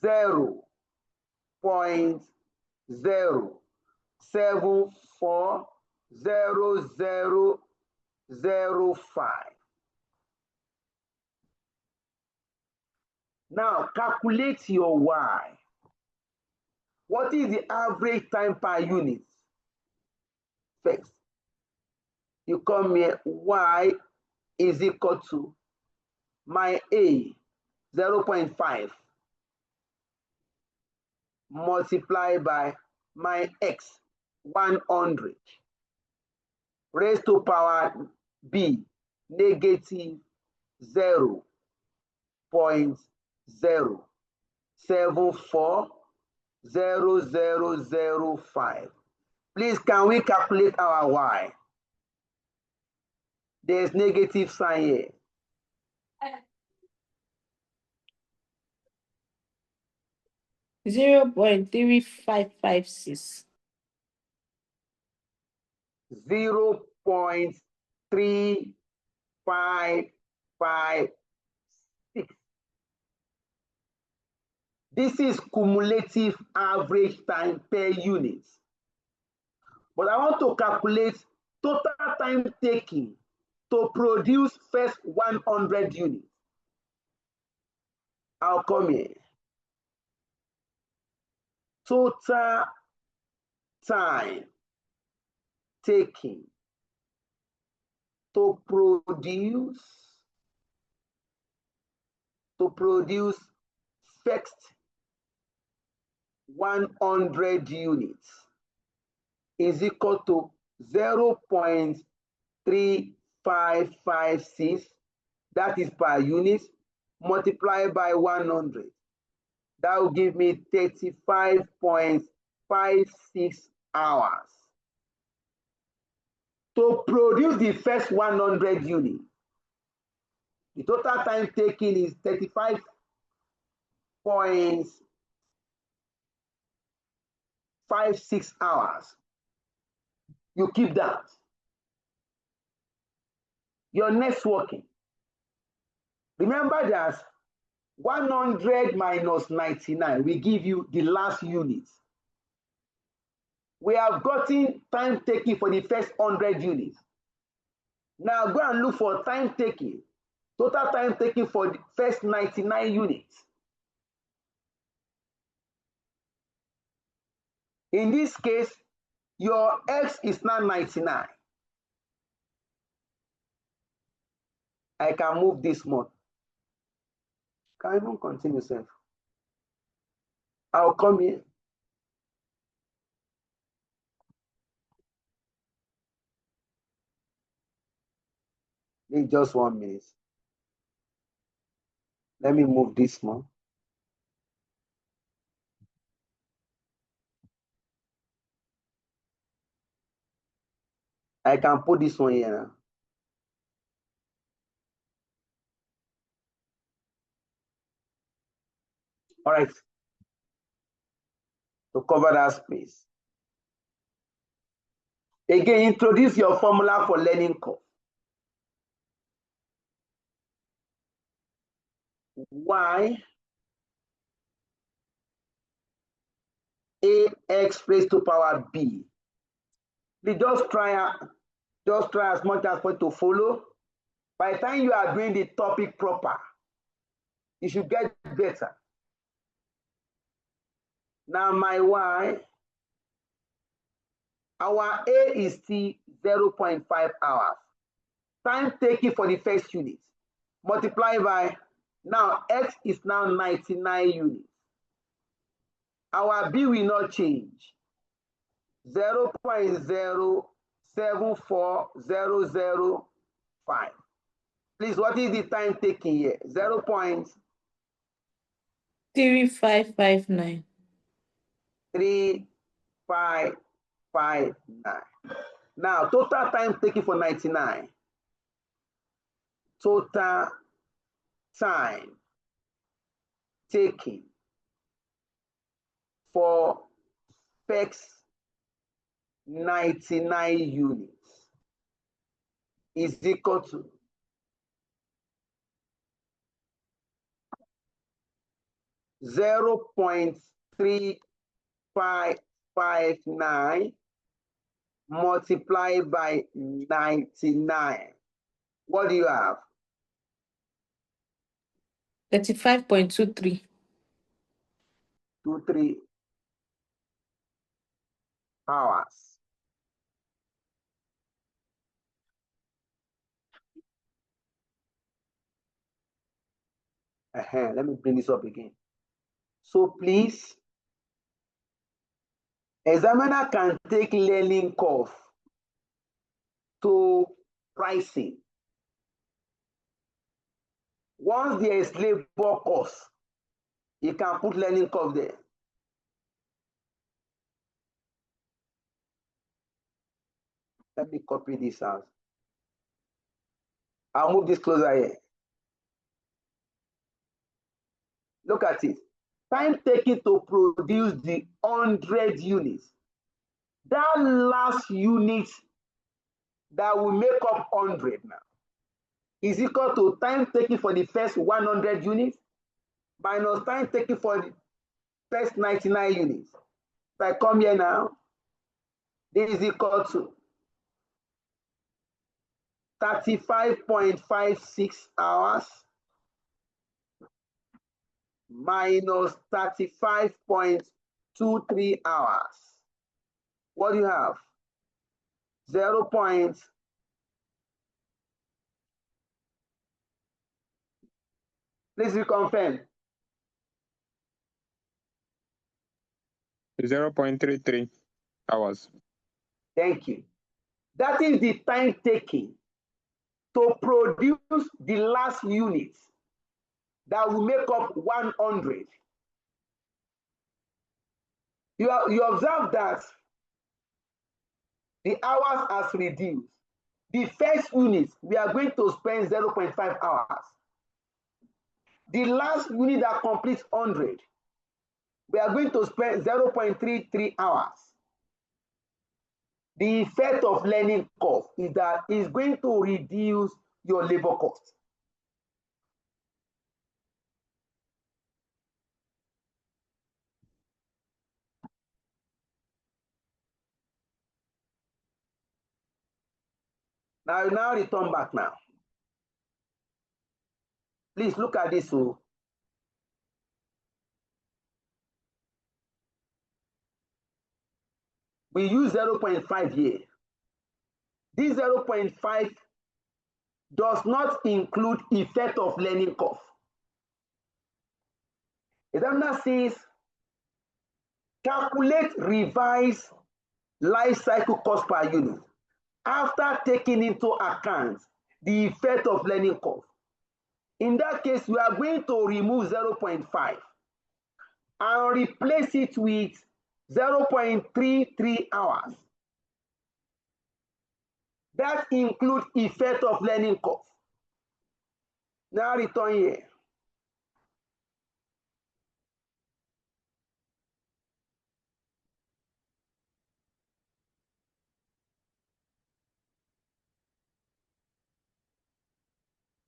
0.0740005. Now calculate your Y. What is the average time per unit? First, you come here, Y is equal to my A, 0.5, multiplied by my X, 100, raised to power B, negative 0.0740005. Please, can we calculate our Y? There's negative sign here. Zero 0.3556. 0.3556. This is cumulative average time per unit. But I want to calculate total time taken to produce first 100 units. I'll come here. Total time taken to produce first 100 units is equal to 0.3556, that is per unit, multiplied by 100. That will give me 35.56 hours. To produce the first 100 units, the total time taken is 35.56 hours. You keep that. Your next working. Remember that 100 minus 99 will give you the last unit. We have gotten time taking for the first 100 units. Now go and look for time taking, total time taking for the first 99 units. In this case, your X is now 99. I can move this month. Can I even continue, sir? I'll come here. Need just 1 minute. Let me move this month. I can put this one here now. All right. To cover that space. Again, introduce your formula for learning curve. Y AX raised to power B. Please just try as much as possible to follow. By the time you are doing the topic proper, you should get better. Now my Y, our A is still 0.5 hours. Time taken for the first unit. Multiply by, now X is now 99 units. Our B will not change. 0.074005. Please, what is the time taken here? 0.3559. 3559. Now, total time taken for 99. Total time taken for first 99 units is equal to 0.3559 multiplied by 99. What do you have? 35.23. 23 hours. Let me bring this up again. So please, examiner can take learning curve to pricing. Once there is labor cost, you can put learning curve there. Let me copy this out. I'll move this closer here. Look at it. Time taken to produce the 100 units. That last unit that will make up 100 now is equal to time taken for the first 100 units minus time taken for the first 99 units. If I come here now, this is equal to 35.56 hours minus 35.23 hours. What do you have? 0. Please reconfirm. 0.33 hours. Thank you. That is the time taken to produce the last unit that will make up 100. You observe that the hours has reduced. The first unit, we are going to spend 0.5 hours. The last unit that completes 100, we are going to spend 0.33 hours. The effect of learning curve is that it's going to reduce your labor cost. Now return back now. Please look at this. So we use 0.5 here. This 0.5 does not include effect of learning curve. Examiner says calculate revised life cycle cost per unit after taking into account the effect of learning curve. In that case, we are going to remove 0.5 and replace it with 0.33 hours. That includes effect of learning curve. Now return here.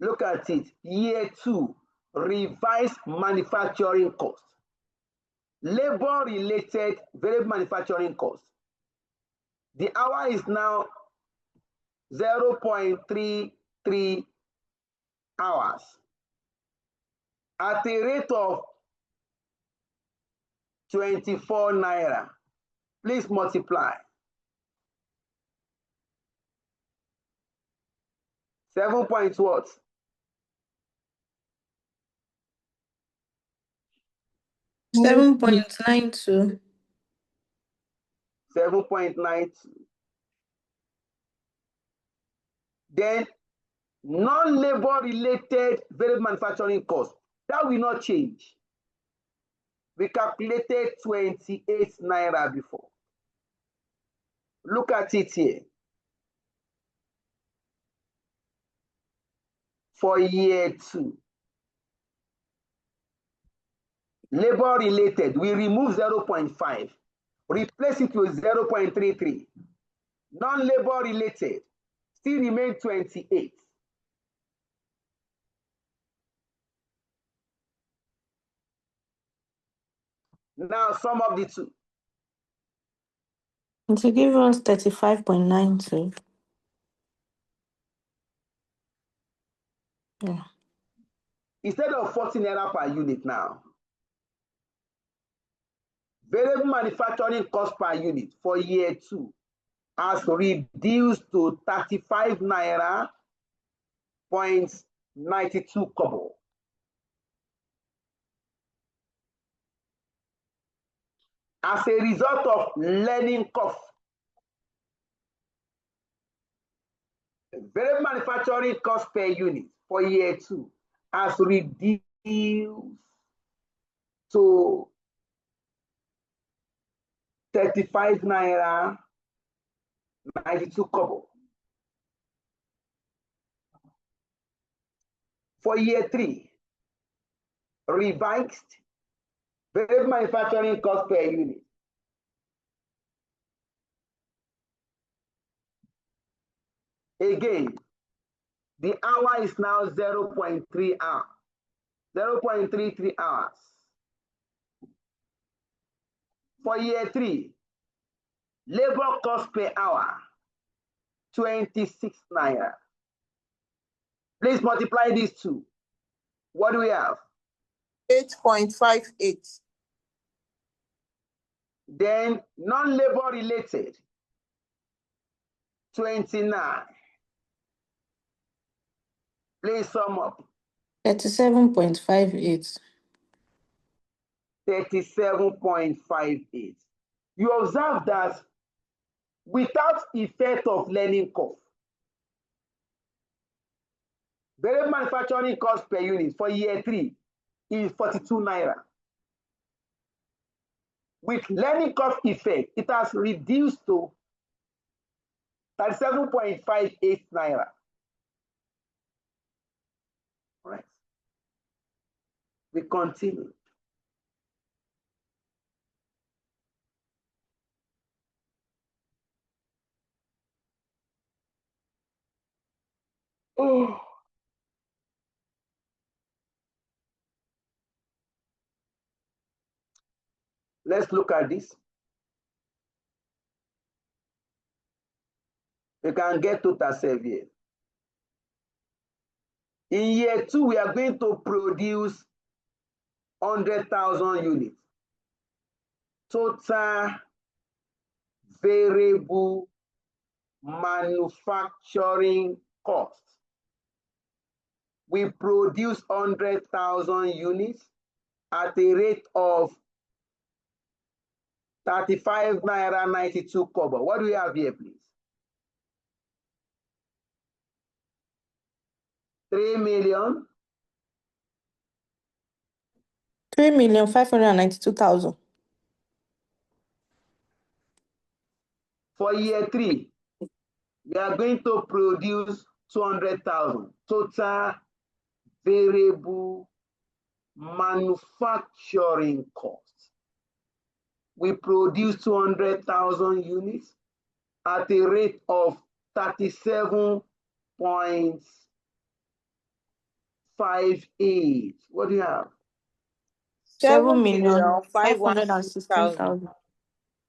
Look at it. Year 2, revised manufacturing cost. Labor-related variable manufacturing cost. The hour is now 0.33 hours at a rate of 24 naira. Please multiply. 7 point what? 7.92. 7.92. Then non-labor related variable manufacturing cost, that will not change. We calculated 28 naira before. Look at it here. For year 2, labor related, we remove 0.5, replace it with 0.33. Non-labor related still remain 28. Now sum of the two. To give us 35.92. Yeah. instead of 40 naira per unit now, variable manufacturing cost per unit for year 2 has reduced to 35 naira 92 kobo. As a result of learning curve, variable manufacturing cost per unit for year 2 has reduced to 35 naira 92 kobo. For year 3, revised variable manufacturing cost per unit again, the hour is now 0.3 hours, 0.33 hours. For year 3, labor cost per hour 26 naira. Please multiply these two. What do we have? 8.58. Then non-labor related 29. Please sum up. 37.58. 37.58. You observe that without effect of learning curve, variable manufacturing cost per unit for year 3 is 42 naira. With learning curve effect, it has reduced to 37.58 naira. Right. We continue. Oh. Let's look at this. We can get total save here. In year 2, we are going to produce 100,000 units. Total variable manufacturing cost. We produce 100,000 units at a rate of 35 naira 92 kobo. What do we have here, please? 3,592,000. For year 3, we are going to produce 200,000. Total variable manufacturing cost. We produce 200,000 units at a rate of 37.58. What do you have? 7,516,000.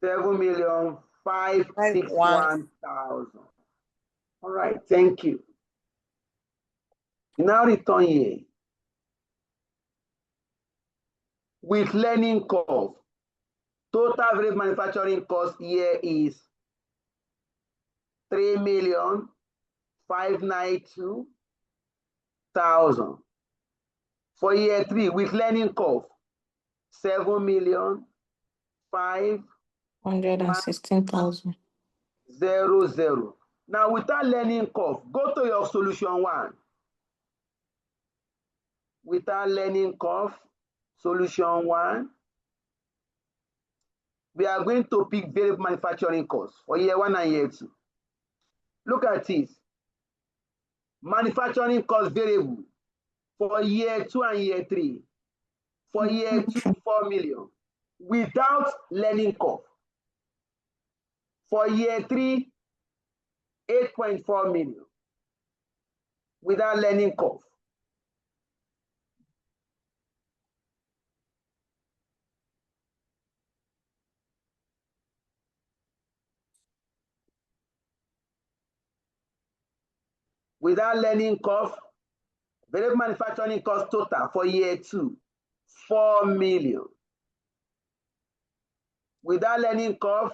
7,561,000. All right, thank you. Now return here. With learning curve, total average manufacturing cost here is 3,592,000. For year 3, with learning curve, 116,000. 7,500. Now, without learning curve, go to your solution 1. Without learning curve, solution 1, we are going to pick variable manufacturing costs for year 1 and year 2. Look at it. Manufacturing cost variable for year 2 and year 3. For year 2, 4 million without learning curve. For year 3, 8.4 million without learning curve. Without learning curve, Variable manufacturing cost total for year 2, 4 million. Without learning curve,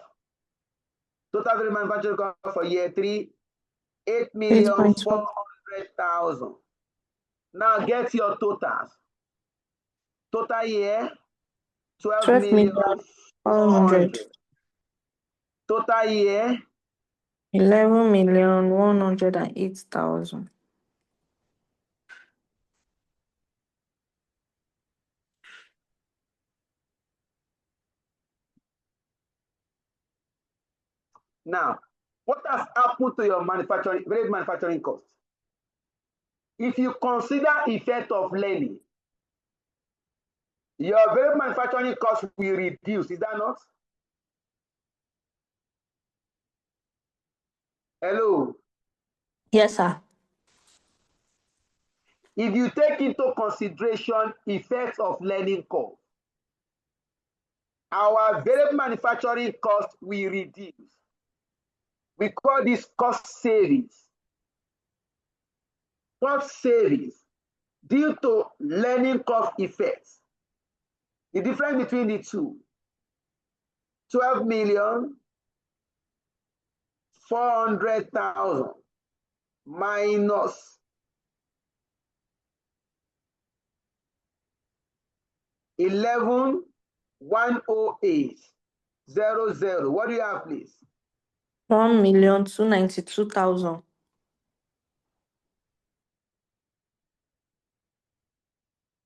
total variable manufacturing cost for year 3, 8,400,000. Now get your totals. Total year, 12,400,000. Total year, 11,108,000. now, what has happened to your variable manufacturing cost? If you consider effect of learning, your variable manufacturing cost will reduce, is that not? Hello? Yes, sir. If you take into consideration effects of learning curve, our variable manufacturing cost will reduce. We call this cost savings. Cost savings due to learning curve effects. The difference between the two, 12,400,000 minus 11,108,000. What do you have, please? 1,292,000.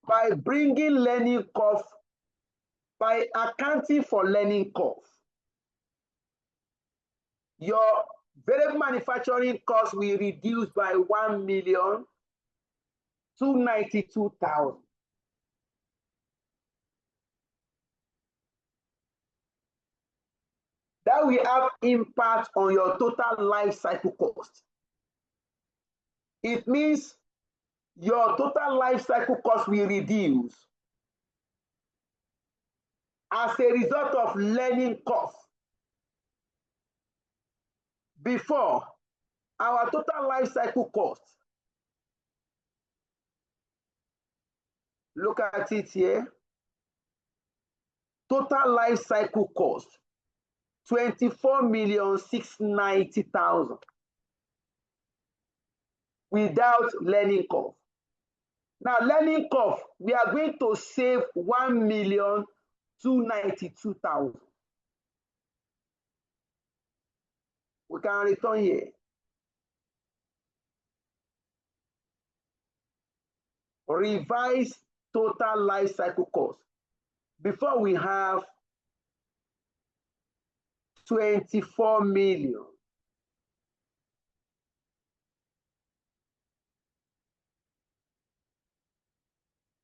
By bringing learning curve, by accounting for learning curve, your variable manufacturing cost will reduce by 1,292,000. That will have impact on your total life cycle cost. It means your total life cycle cost will reduce as a result of learning curve. Before, our total life cycle cost, look at it here, total life cycle cost, 24,690,000 without learning curve. Now, learning curve, we are going to save 1,292,000. We can return here. Revise total life cycle cost. Before we have 24 million.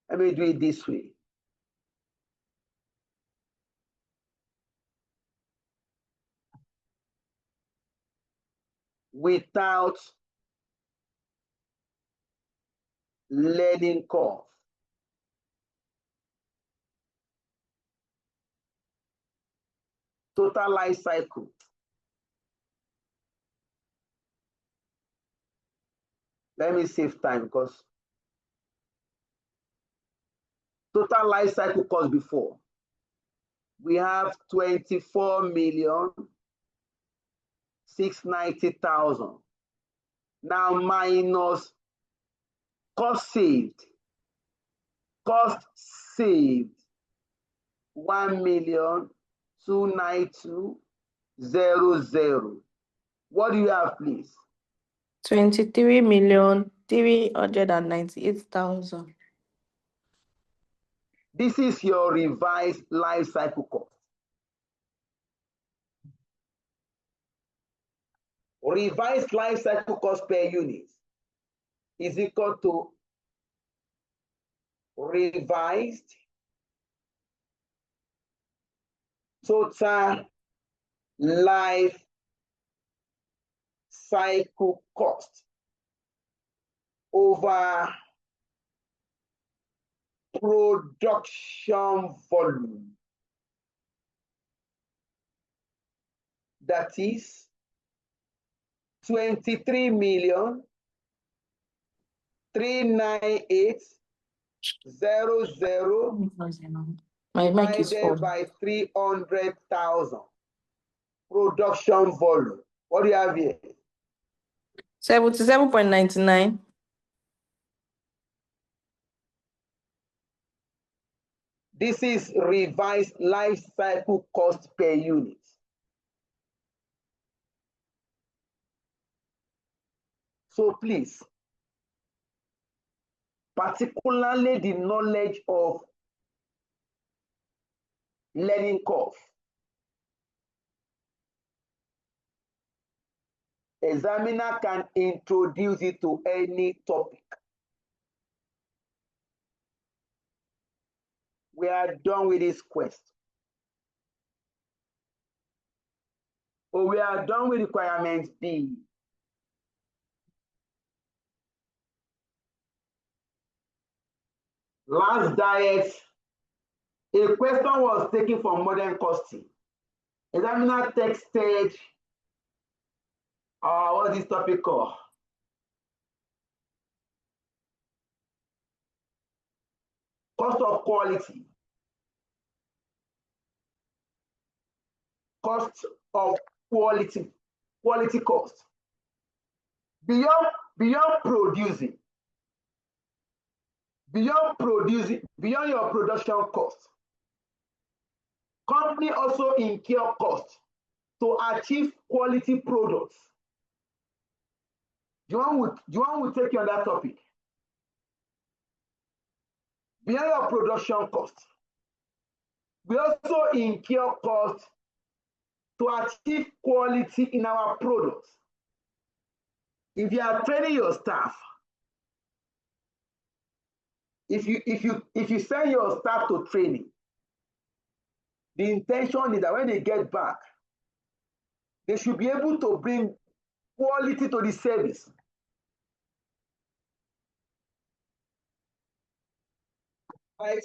Let me do it this way. Without learning curve. Total life cycle. Let me save time because total life cycle cost before. We have 24,690,000. Now minus cost saved. Cost saved 1,292,000. What do you have, please? 23,398,000. This is your revised life cycle cost. Revised life cycle cost per unit is equal to revised total life cycle cost over production volume. That is 23 million 398,000 My mic is divided full. by 300,000 production volume. What do you have here? 77.99. This is revised life cycle cost per unit. So please, particularly the knowledge of learning curve, examiner can introduce it to any topic. We are done with this quest. Or we are done with requirement B. Last diet, a question was taken from modern costing. Examiner texted, what's this topic called? Cost of quality. Cost of quality cost. Beyond producing, beyond your production cost, company also incur costs to achieve quality products. Do you want to take you on that topic? Beyond your production cost, we also incur costs to achieve quality in our products. If you are training your staff, if you send your staff to training, the intention is that when they get back, they should be able to bring quality to the service. Right?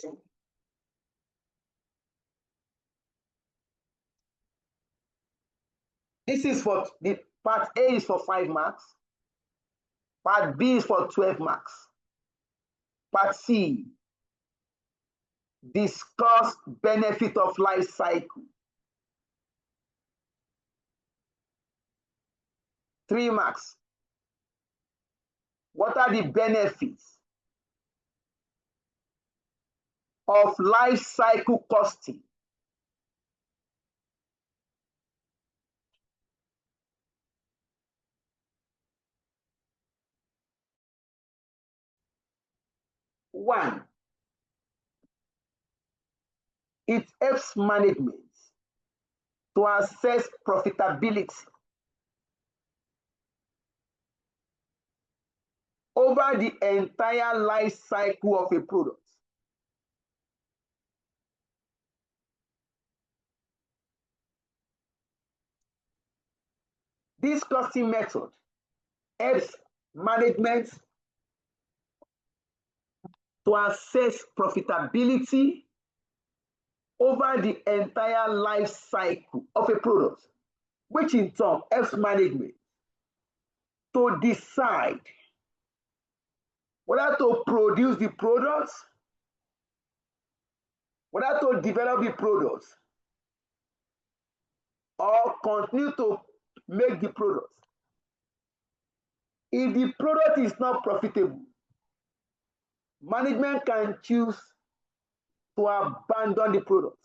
This is for the part A is for 5 marks. Part B is for 12 marks. Part C, discuss benefit of life cycle. 3 marks. What are the benefits of life cycle costing? One, it helps management to assess profitability over the entire life cycle of a product. This costing method helps management to assess profitability over the entire life cycle of a product, which in turn helps management to decide whether to produce the products, whether to develop the products, or continue to make the products. If the product is not profitable, management can choose to abandon the product.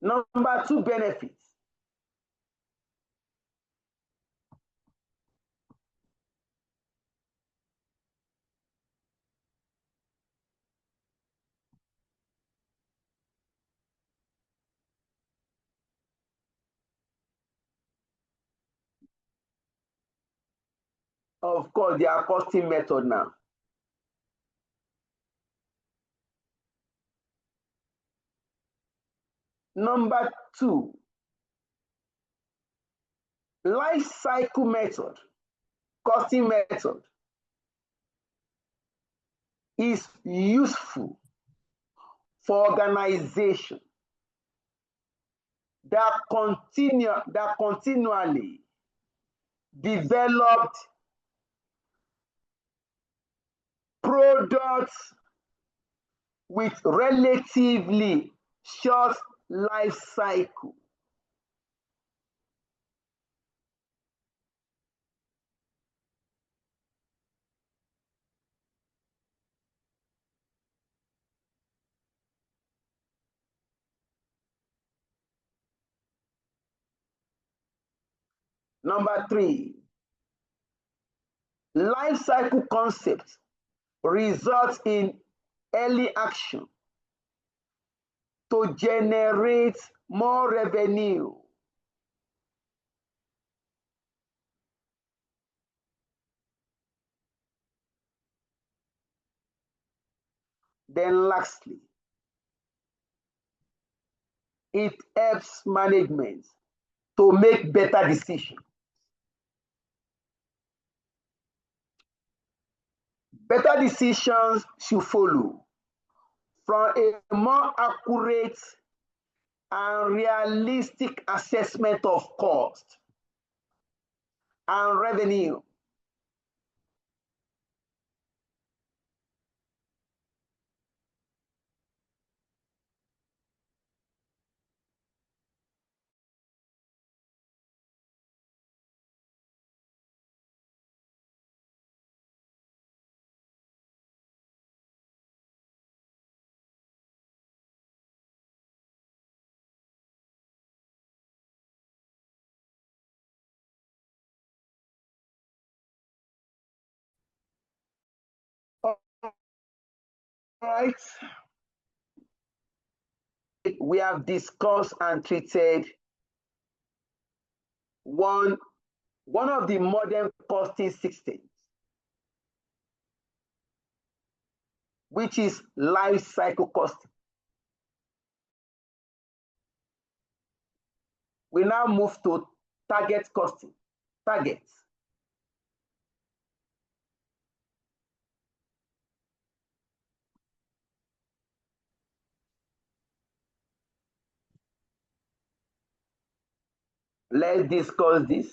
Number 2 benefits. Of course, they are costing method now. Number 2, life cycle method, costing method is useful for organization that continually developed products with relatively short life cycle. Number 3, life cycle concept results in early action to generate more revenue. Then lastly, it helps management to make better decisions. Better decisions should follow from a more accurate and realistic assessment of cost and revenue. All right. We have discussed and treated one of the modern costing systems, which is life cycle costing. We now move to target costing. Targets. Let's discuss this.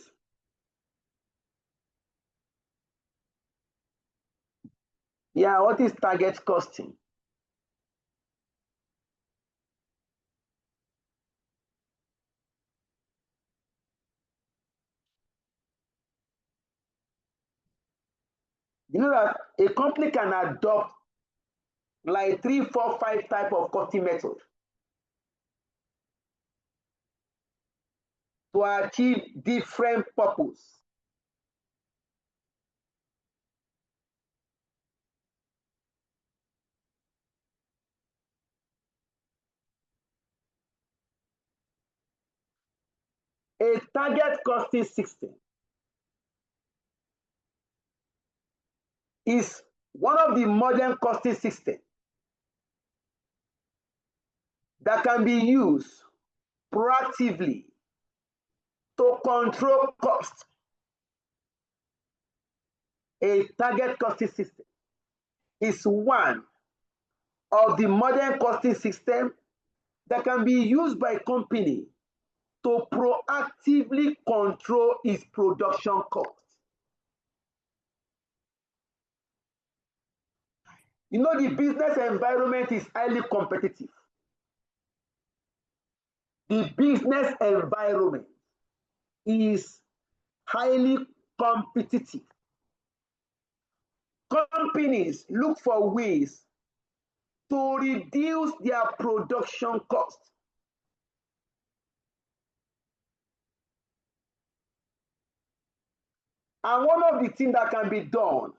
Yeah, what is target costing? You know that a company can adopt like 3, 4, 5 type of costing method to achieve different purpose. A target costing system is one of the modern costing systems that can be used proactively to control cost. A target costing system is one of the modern costing systems that can be used by company to proactively control its production cost. You know, the business environment is highly competitive. The business environment is highly competitive. Companies look for ways to reduce their production cost. And one of the things that can be done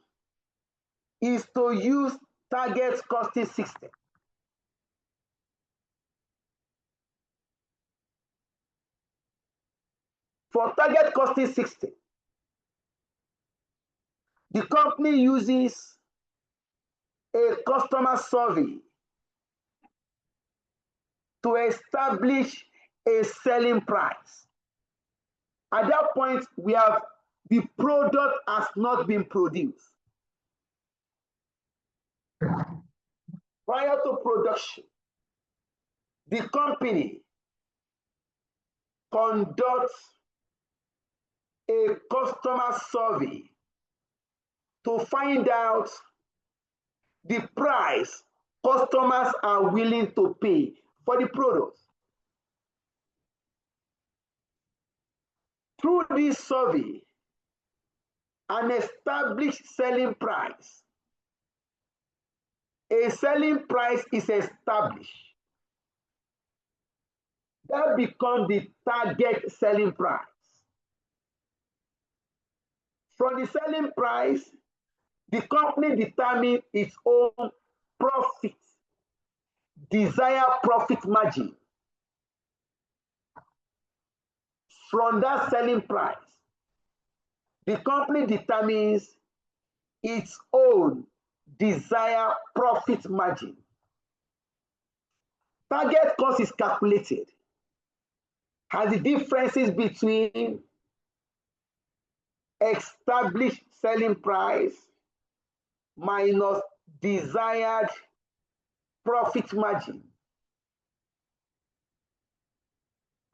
is to use target costing system. For target costing system, the company uses a customer survey to establish a selling price. At that point, the product has not been produced. Prior to production, the company conduct a customer survey to find out the price customers are willing to pay for the product. Through this survey, an established selling price. A selling price is established. That becomes the target selling price. From the selling price, the company determines its own profit, desired profit margin. From that selling price, the company determines its own desired profit margin. Target cost is calculated as the differences between established selling price minus desired profit margin.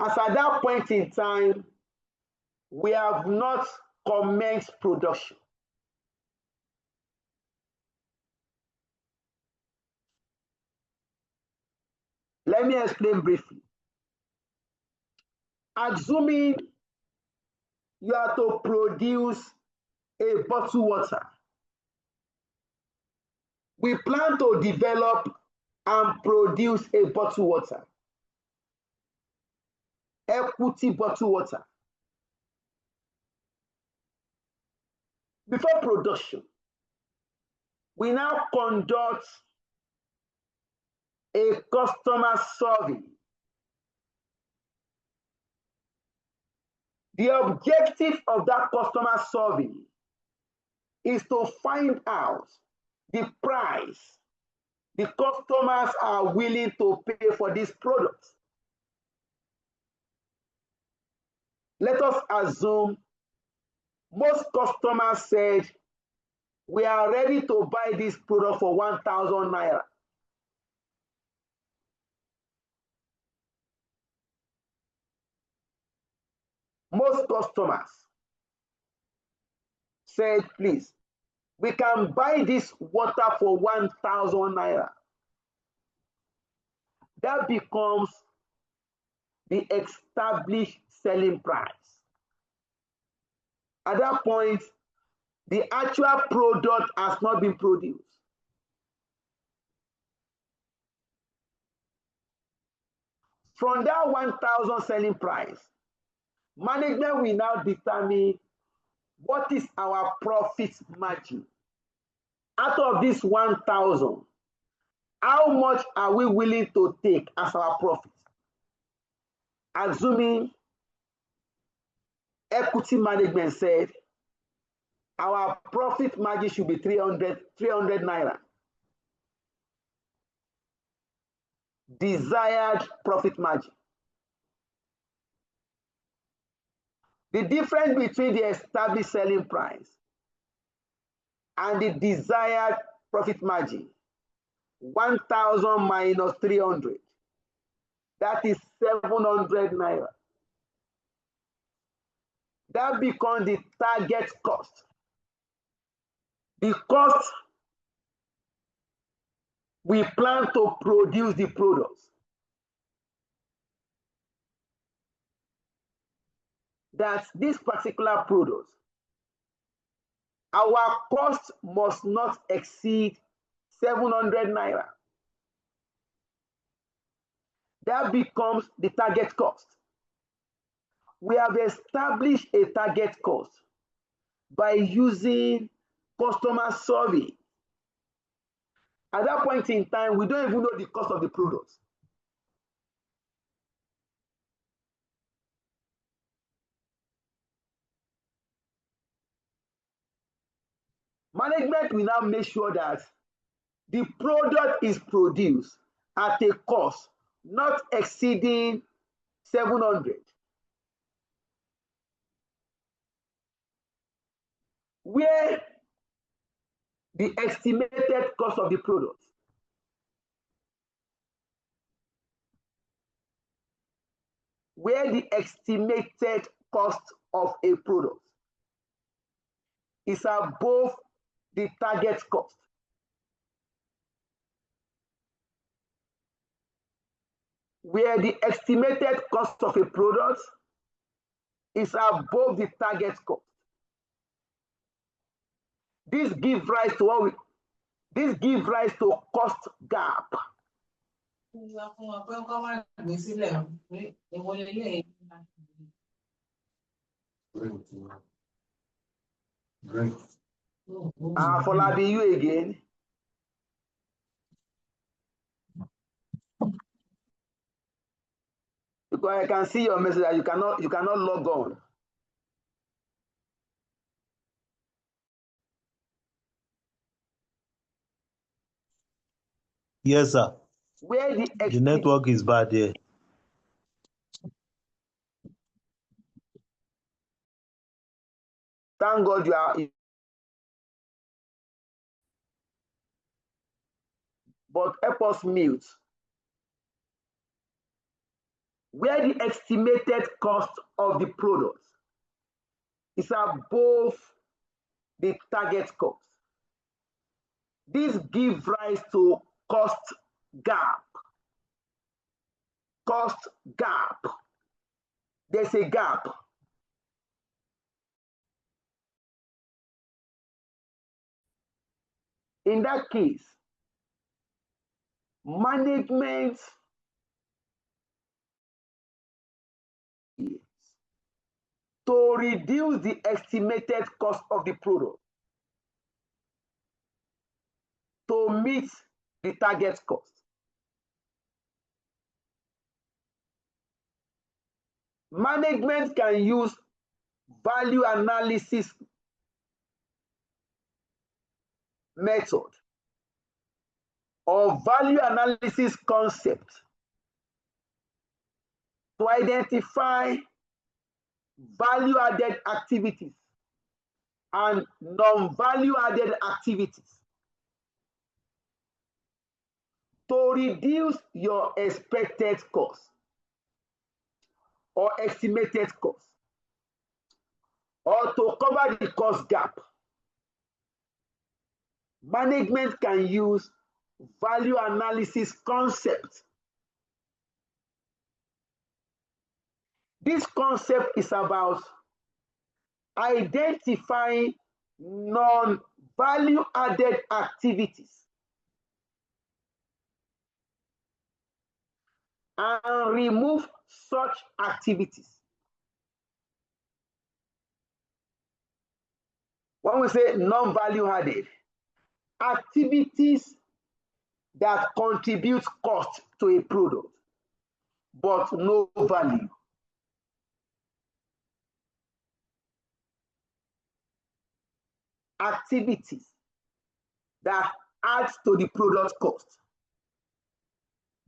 As at that point in time, we have not commenced production. Let me explain briefly. Assuming you are to produce a bottled water, we plan to develop and produce a bottled water, equity bottled water. Before production, we now conduct a customer survey. The objective of that customer survey is to find out the price the customers are willing to pay for this product. Let us assume most customers said, we are ready to buy this product for 1,000 naira. Most customers said, please, we can buy this water for 1,000 naira. That becomes the established selling price. At that point, the actual product has not been produced. From that 1,000 selling price, management will now determine what is our profit margin. Out of this 1,000, how much are we willing to take as our profit? Assuming equity management said our profit margin should be 300 naira. Desired profit margin. The difference between the established selling price and the desired profit margin, 1,000 minus 300, that is 700 naira. That becomes the target cost. The cost we plan to produce the products. That this particular product, our cost must not exceed 700 naira. That becomes the target cost. We have established a target cost by using customer survey. At that point in time, we don't even know the cost of the product. Management will now make sure that the product is produced at a cost not exceeding 700. Where the estimated cost of the product where the estimated cost of a product is above the target cost. Where the estimated cost of a product is above the target cost. This gives rise to cost gap. Folabi, you again. Because I can see your message that you cannot log on. Yes, sir. Where the network is bad here. Thank God you are. But help us mute. Where the estimated cost of the product is above the target cost. This gives rise to cost gap. Cost gap. There's a gap. In that case, management to reduce the estimated cost of the product to meet the target cost. Management can use value analysis method or value analysis concept to identify value added activities and non-value added activities to reduce your expected cost or estimated cost, or to cover the cost gap. Management can use value analysis concept. This concept is about identifying non-value added activities and remove such activities. When we say non-value added, activities that contribute cost to a product but no value. Activities that add to the product cost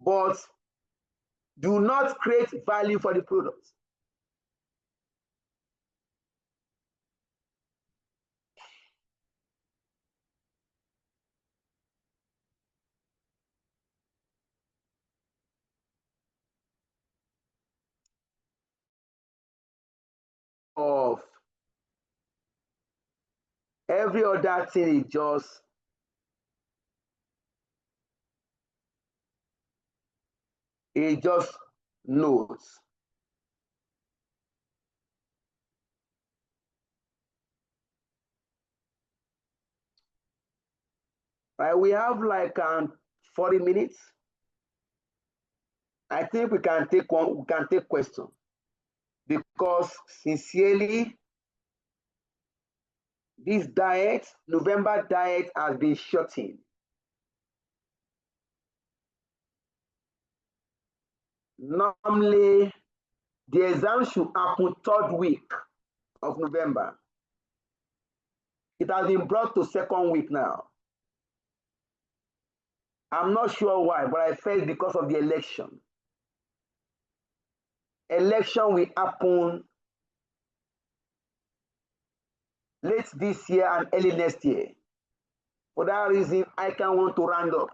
but do not create value for the product. Of every other thing is just notes. Right, we have like 40 minutes. I think we can take questions because sincerely, this November diet has been shortened. Normally, the exam should happen 3rd week of November. It has been brought to 2nd week now. I'm not sure why, but I felt because of the election. Election will happen late this year and early next year. For that reason, I can want to round up.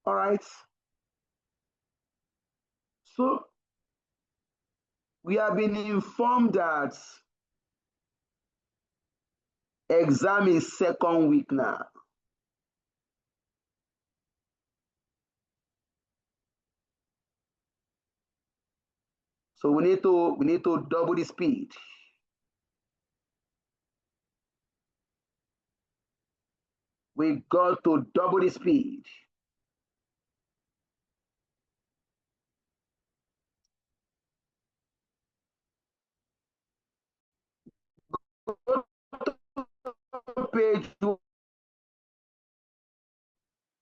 All right. So we have been informed that exam is second week now. So we need to double the speed. We got to double the speed. Page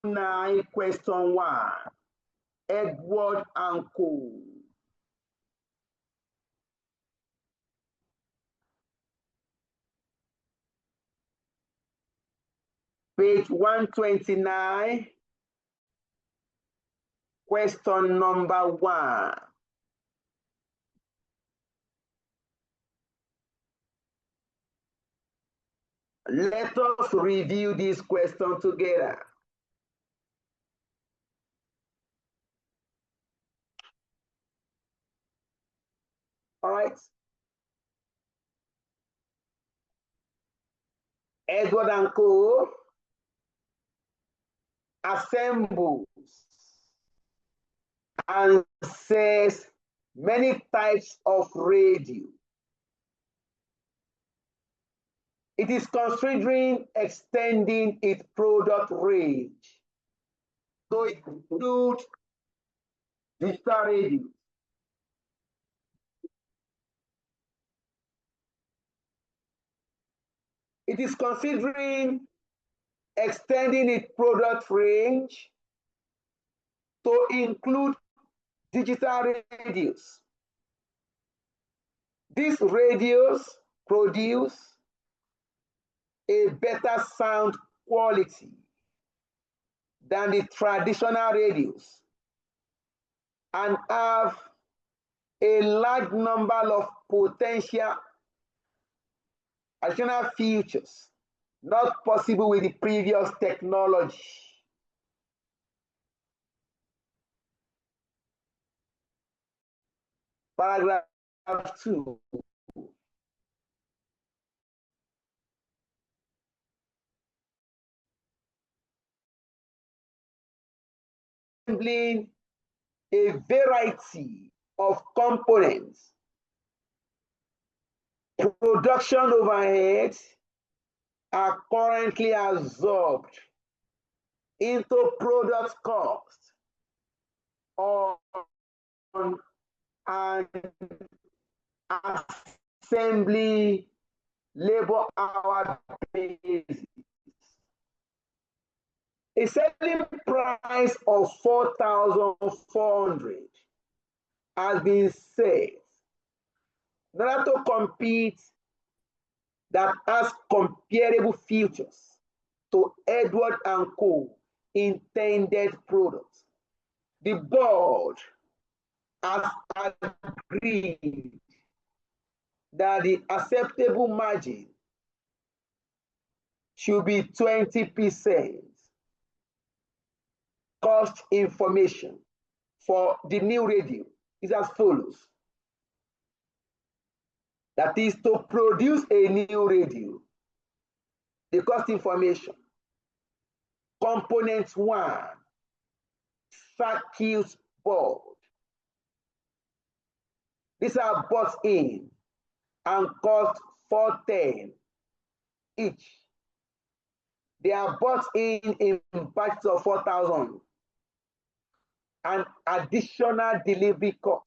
9, question 1. Edward and Co. Page 129, question number 1. Let us review this question together. All right. Edward and Co. assembles and says many types of radio. It is considering extending its product range to include digital radio. It is considering extending its product range to include digital radios. These radios produce a better sound quality than the traditional radios and have a large number of potential additional features not possible with the previous technology. Paragraph 2. Assembling a variety of components, production overheads are currently absorbed into product cost on an assembly labor hour basis. A selling price of 4,400 has been set in order to compete that has comparable features to Edward and Co. intended products. The board has agreed that the acceptable margin should be 20%. Cost information for the new radio is as follows. That is, to produce a new radio, the cost information. Component 1, circuit board. These are bought in and cost 410 each. They are bought in batches of 4,000. And additional delivery cost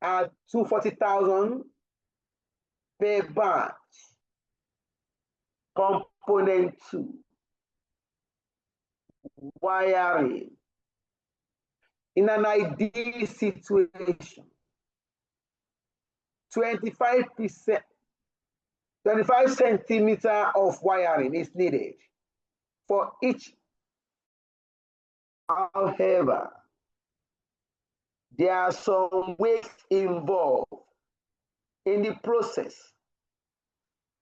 at 240,000 per batch. Component 2, wiring. In an ideal situation, 25 centimeters of wiring is needed for each. However, there are some waste involved in the process,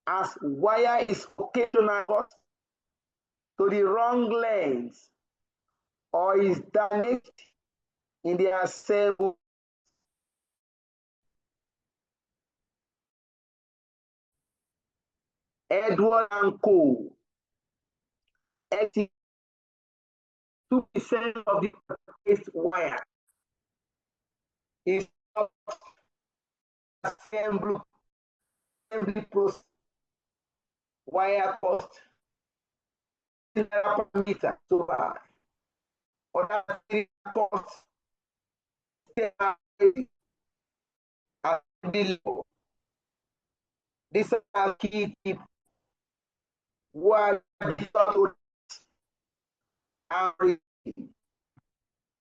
as wire is occasionally cut to the wrong length or is damaged in the assembly. Edward and Co. 82% of the purchased wire is assembly process. Wire cost per meter so far. Other costs are below. This is a key tip. What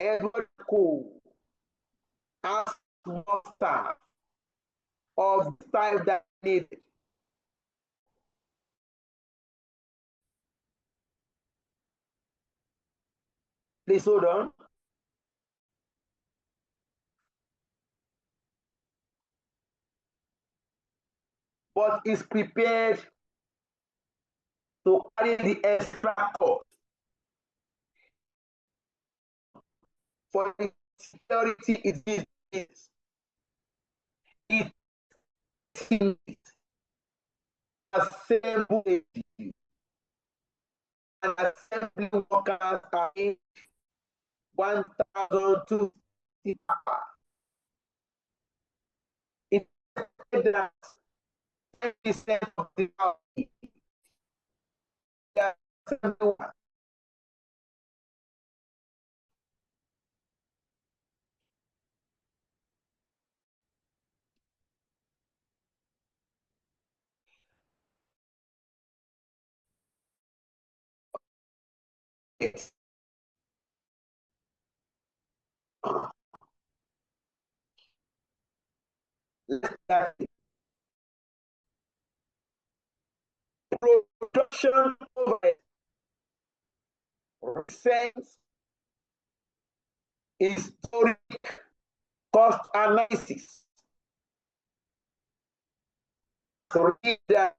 Edward Co. ask more staff of the type that needed. Please hold on. But is prepared to carry the extra cost for the security it is. It assembly and assembly workers are in 1,250. It that 10% of the value. It's that production overhead represents historic cost analysis. So read that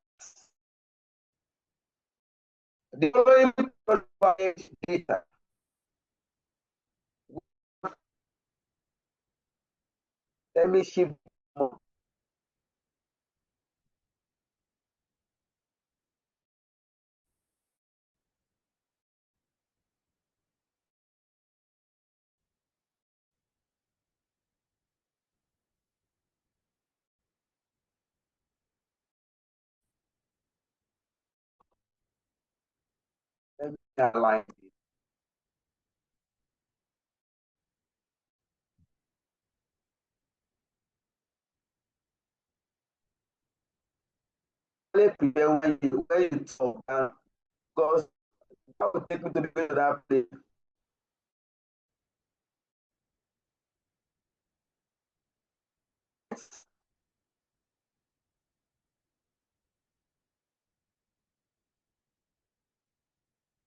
the following provides data. Let me shift more. Let me align it. Let me prepare when you talk down because that will take me to the place of that place.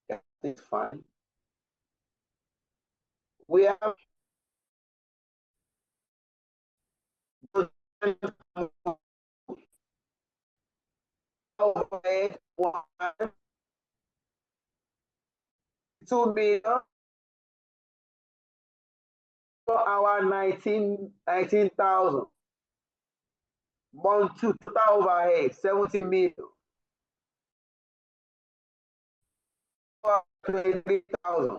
Yeah, it's fine. We have overhead 2 million for our 19,000. Month 2 total overhead 70 million. 23,000.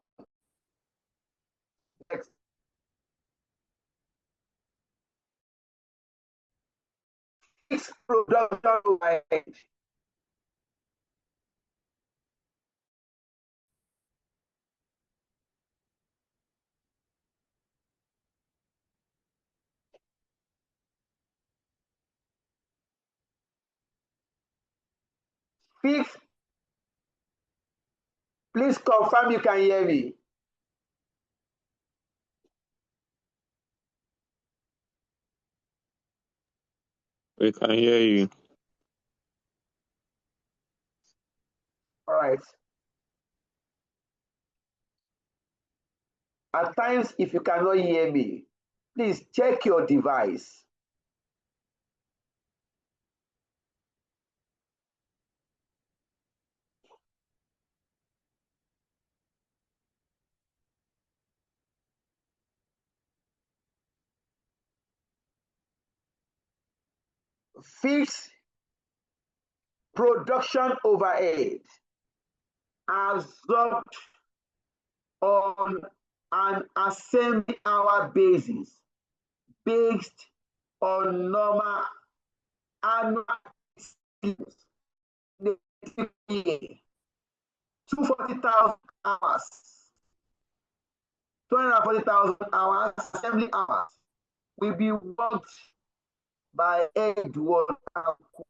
Next. Fixed production overhead. Fixed. Please confirm you can hear me. We can hear you. All right. At times, if you cannot hear me, please check your device. fixed production overhead absorbed on an assembly hour basis based on normal annual sales. 240,000 hours, 240,000 hours, assembly hours will be worked by Edward and Co.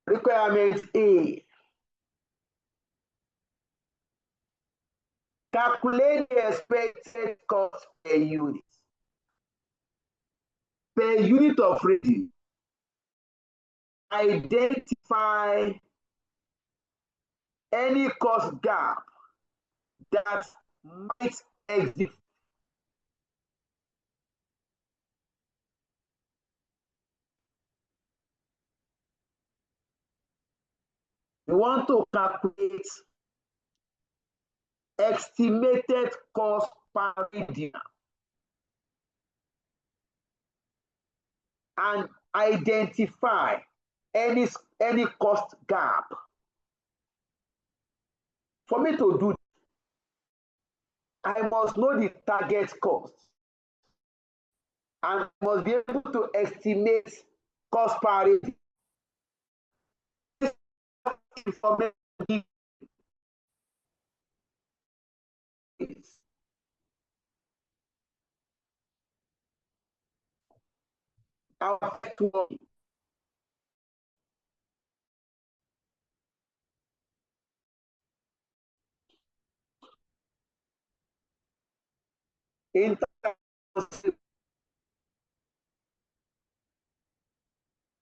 Requirement A. Calculate the expected cost per unit. Per unit of revenue, identify any cost gap that might exist. We want to calculate estimated cost per region and identify any cost gap. For me to do, I must know the target cost and must be able to estimate cost per region. This information is our network.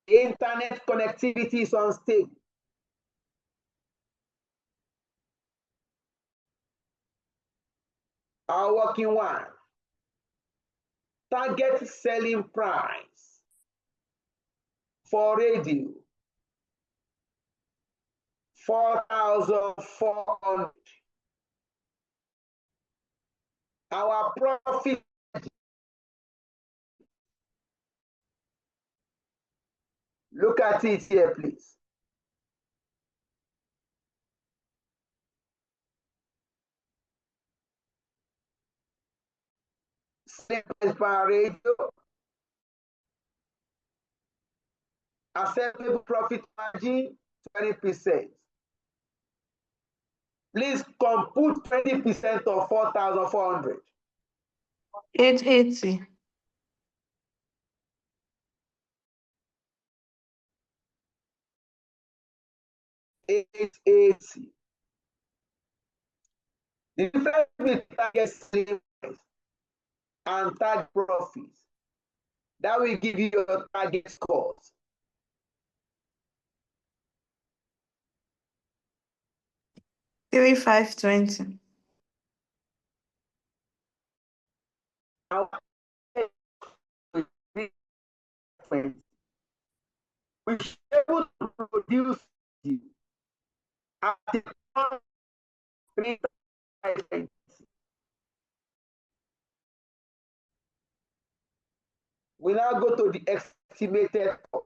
Internet connectivity is unstable. Our working one. Target selling price for radio 4,400. Our profit look at it here, please. Sales per radio, acceptable profit margin 20%. Please compute 20% of 4,400. 880. 880. The difference between target selling price and target profits, that will give you your target scores. 3520. We should be able to produce you at the we now go to the estimated cost.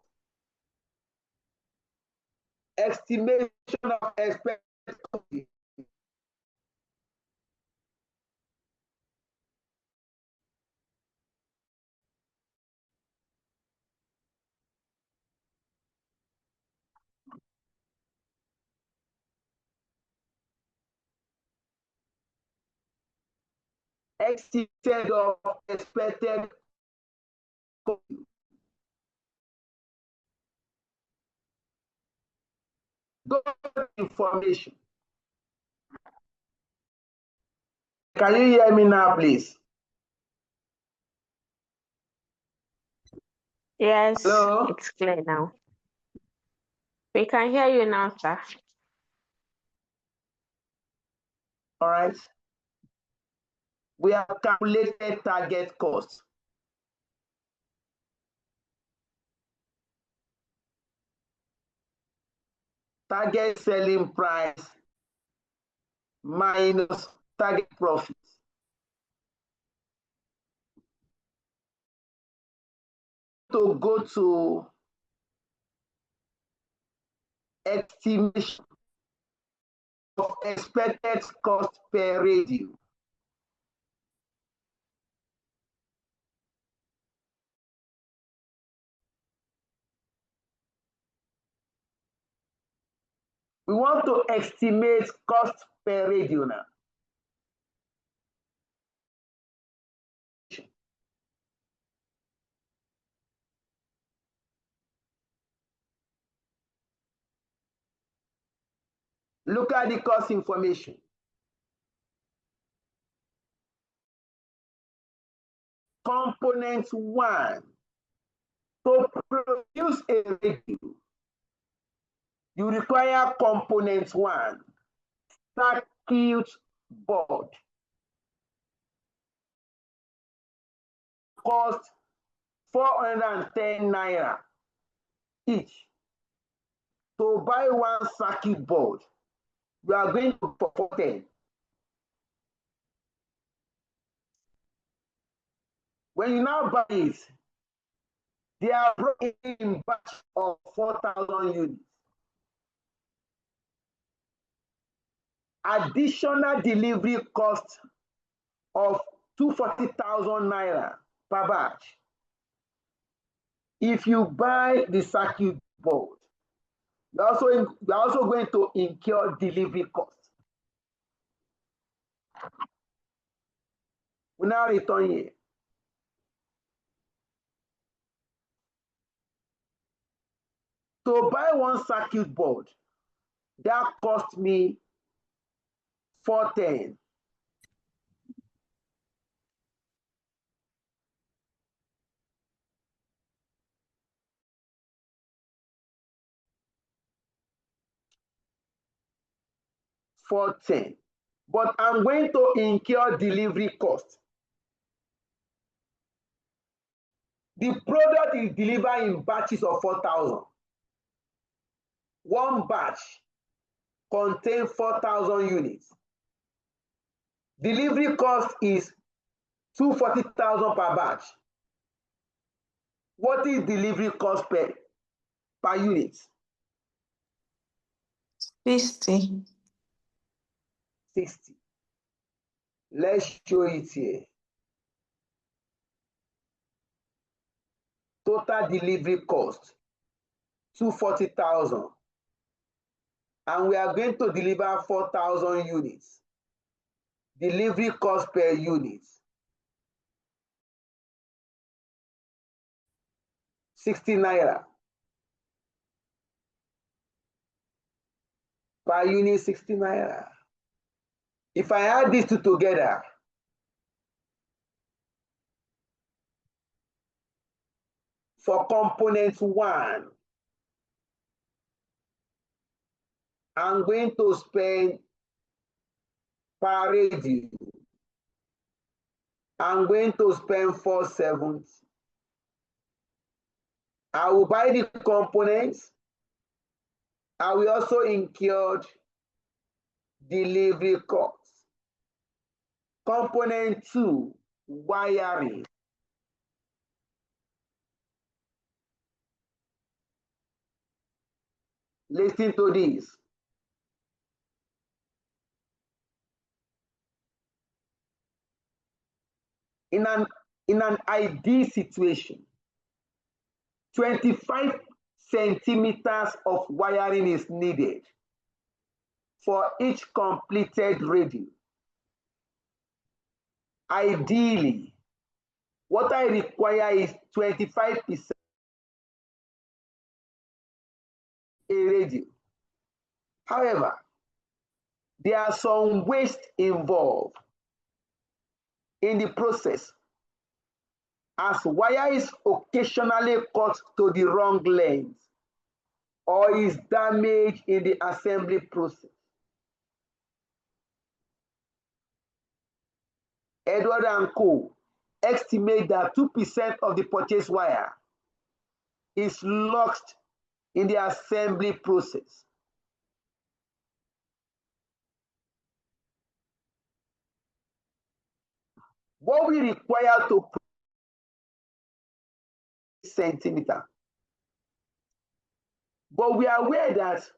Estimation of expected cost. Exceeded of expected cost. Government information. Can you hear me now, please? Yes, Hello? it's clear now. We can hear you now, sir. All right. We have calculated target cost. target selling price minus target profit. To go to estimation of expected cost per radio. We want to estimate cost per radio now. Look at the cost information. Component 1. To produce a radio, you require component 1, circuit board. Cost 410 naira each. To buy one circuit board, you are going to for 10. When you now buy it, they are broken in batch of 4,000 units. Additional delivery cost of 240,000 naira per batch. If you buy the circuit board, you're also going to incur delivery costs. We now return here. To buy one circuit board, that cost me 410. But I'm going to incur delivery cost. The product is delivered in batches of 4,000. One batch contains 4,000 units. Delivery cost is 240,000 per batch. What is delivery cost per unit? 60. 60. Let's show it here. Total delivery cost 240,000. And we are going to deliver 4,000 units. Delivery cost per unit 60 naira. Per unit 60 naira. If I add these two together, for component 1, I'm going to spend per radio. I'm going to spend 470. I will buy the components. I will also incur delivery costs. Component 2, wiring. Listen to this. In an ideal situation, 25 centimeters of wiring is needed for each completed radio. Ideally, what I require is 25% a radio. However, there are some waste involved in the process, as wire is occasionally cut to the wrong length or is damaged in the assembly process. Edward and Co. estimate that 2% of the purchase wire is lost in the assembly process. What we require to centimeter. But we are aware that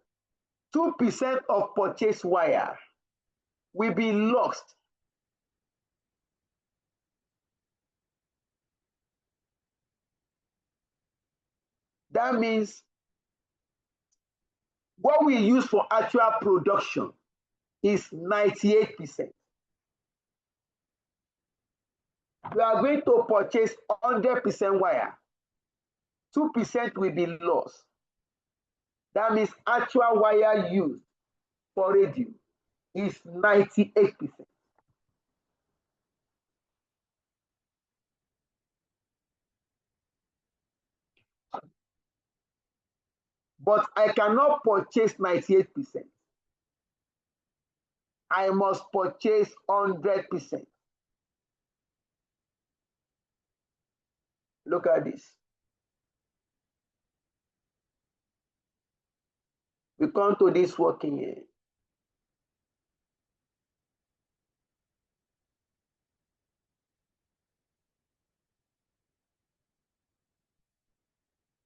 2% of purchase wire will be lost. That means what we use for actual production is 98%. We are going to purchase 100% wire. 2% will be lost. That means actual wire used for radio is 98%. But I cannot purchase 98%. I must purchase 100%. Look at this. We come to this working here.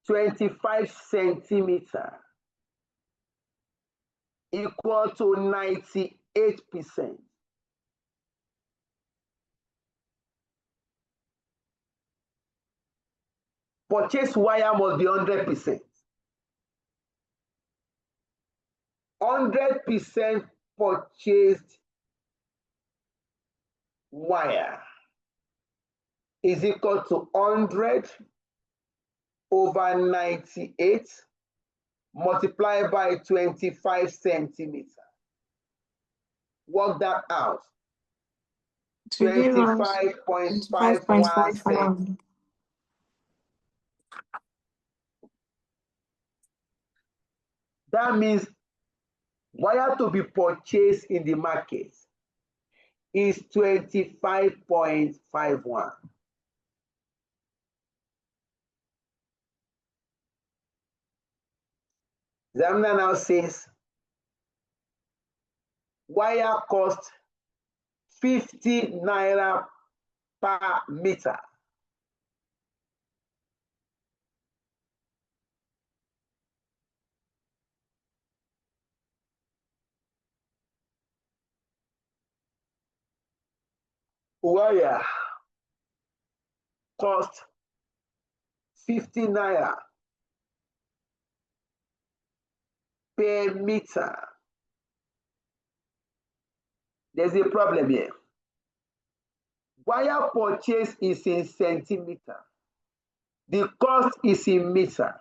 "25 centimeter equal to 98%. Purchase wire must be 100%. 100% purchased wire is equal to 100 over 98 multiplied by 25 centimeter. Work that out. 25.51 cents. That means wire to be purchased in the market is 25.51. Examiner now says wire cost 50 naira per meter. Wire cost 50 naira per meter. There's a problem here. Wire purchase is in centimeter. The cost is in meter.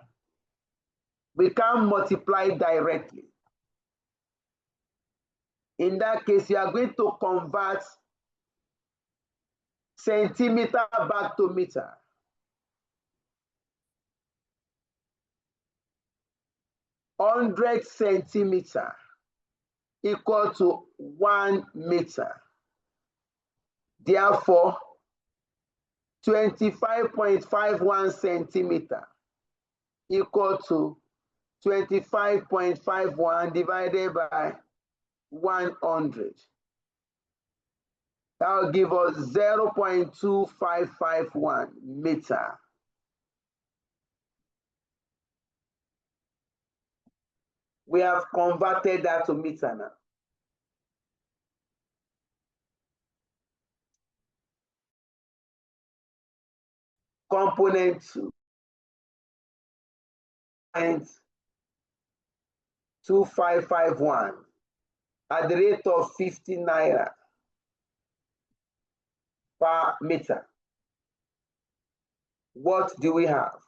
We can't multiply directly. In that case, you are going to convert centimeter back to meter. "100 centimeter equal to 1 meter. Therefore, 25.51 centimeter equal to 25.51 divided by 100. That will give us 0.2551 meter. We have converted that to meter now. Component 2.2551 at the rate of 50 naira per meter. What do we have?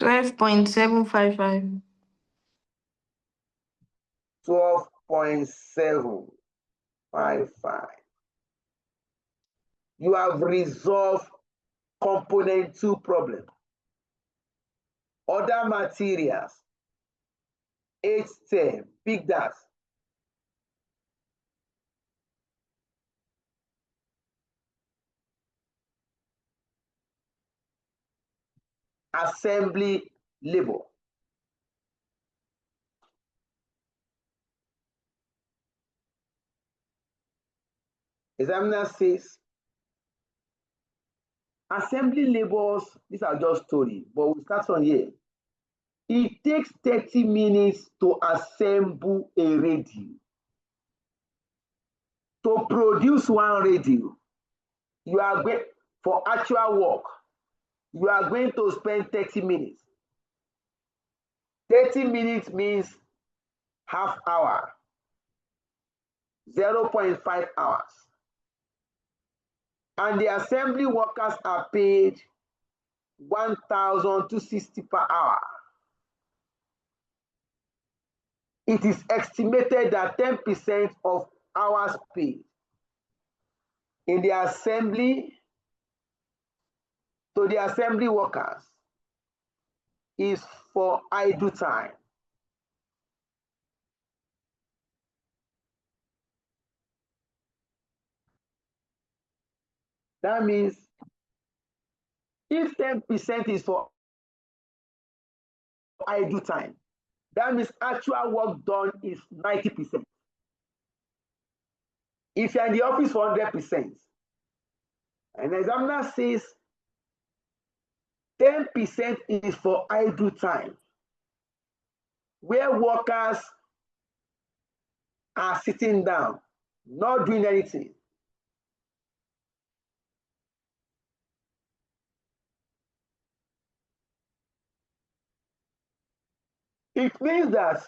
12.755. 12.755. You have resolved component 2 problem. Other materials, 810, pick that. Assembly labor. Examiner says Assembly labors, these are just stories, but we'll start from here. It takes 30 minutes to assemble a radio. To produce one radio, you are going for actual work, you are going to spend 30 minutes. 30 minutes means half hour, 0.5 hours. And the assembly workers are paid 1,260 per hour. It is estimated that 10% of hours paid in the assembly to the assembly workers is for idle time. That means if 10% is for idle time, that means actual work done is 90%. If you're in the office for 100%, and the examiner says 10% is for idle time, where workers are sitting down, not doing anything. It means that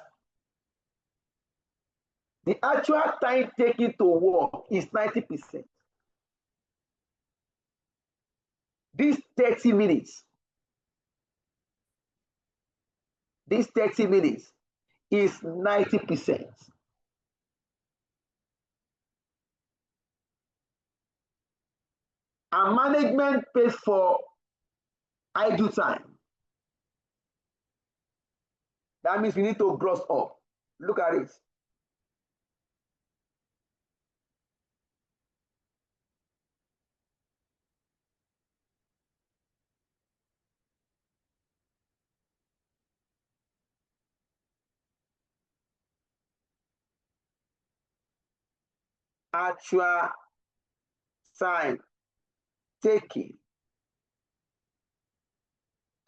the actual time taken to work is 90%. This 30 minutes is 90%. And management pays for idle time. That means we need to gross up. Look at it. Actual time taken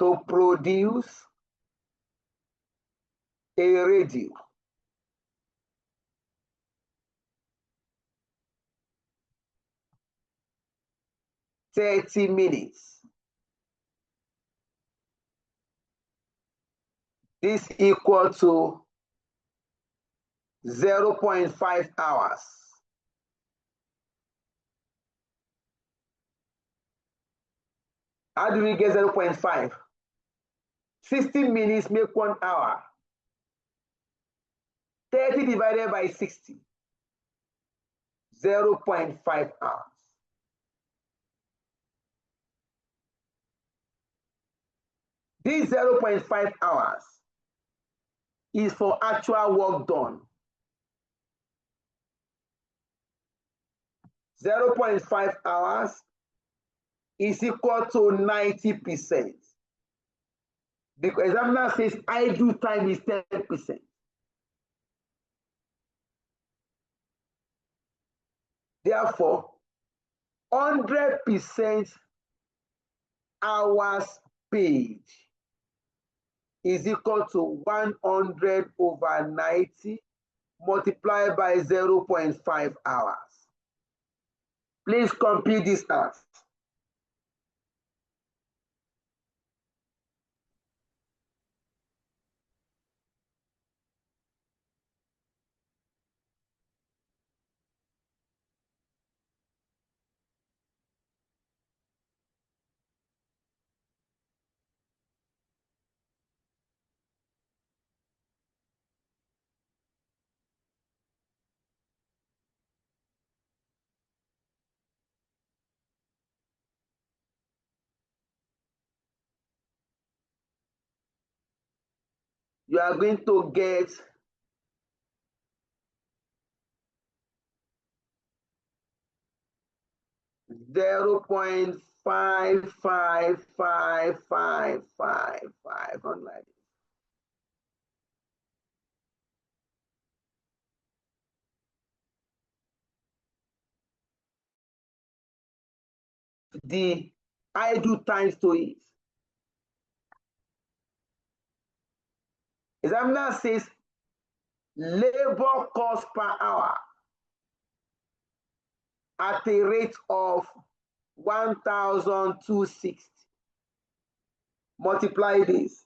to produce a radio. (30 minutes). This equal to 0.5 hours. How do we get 0.5? 60 minutes make 1 hour. 30 divided by 60, 0.5 hours. This 0.5 hours is for actual work done. 0.5 hours is equal to 90%. The examiner says idle time is 10%. Therefore, 100% hours paid is equal to 100 over 90 multiplied by 0.5 hours. Please complete this out. You are going to get 0.55555 online. The idle times to it. Examiner says labor cost per hour at a rate of 1,260. Multiply this.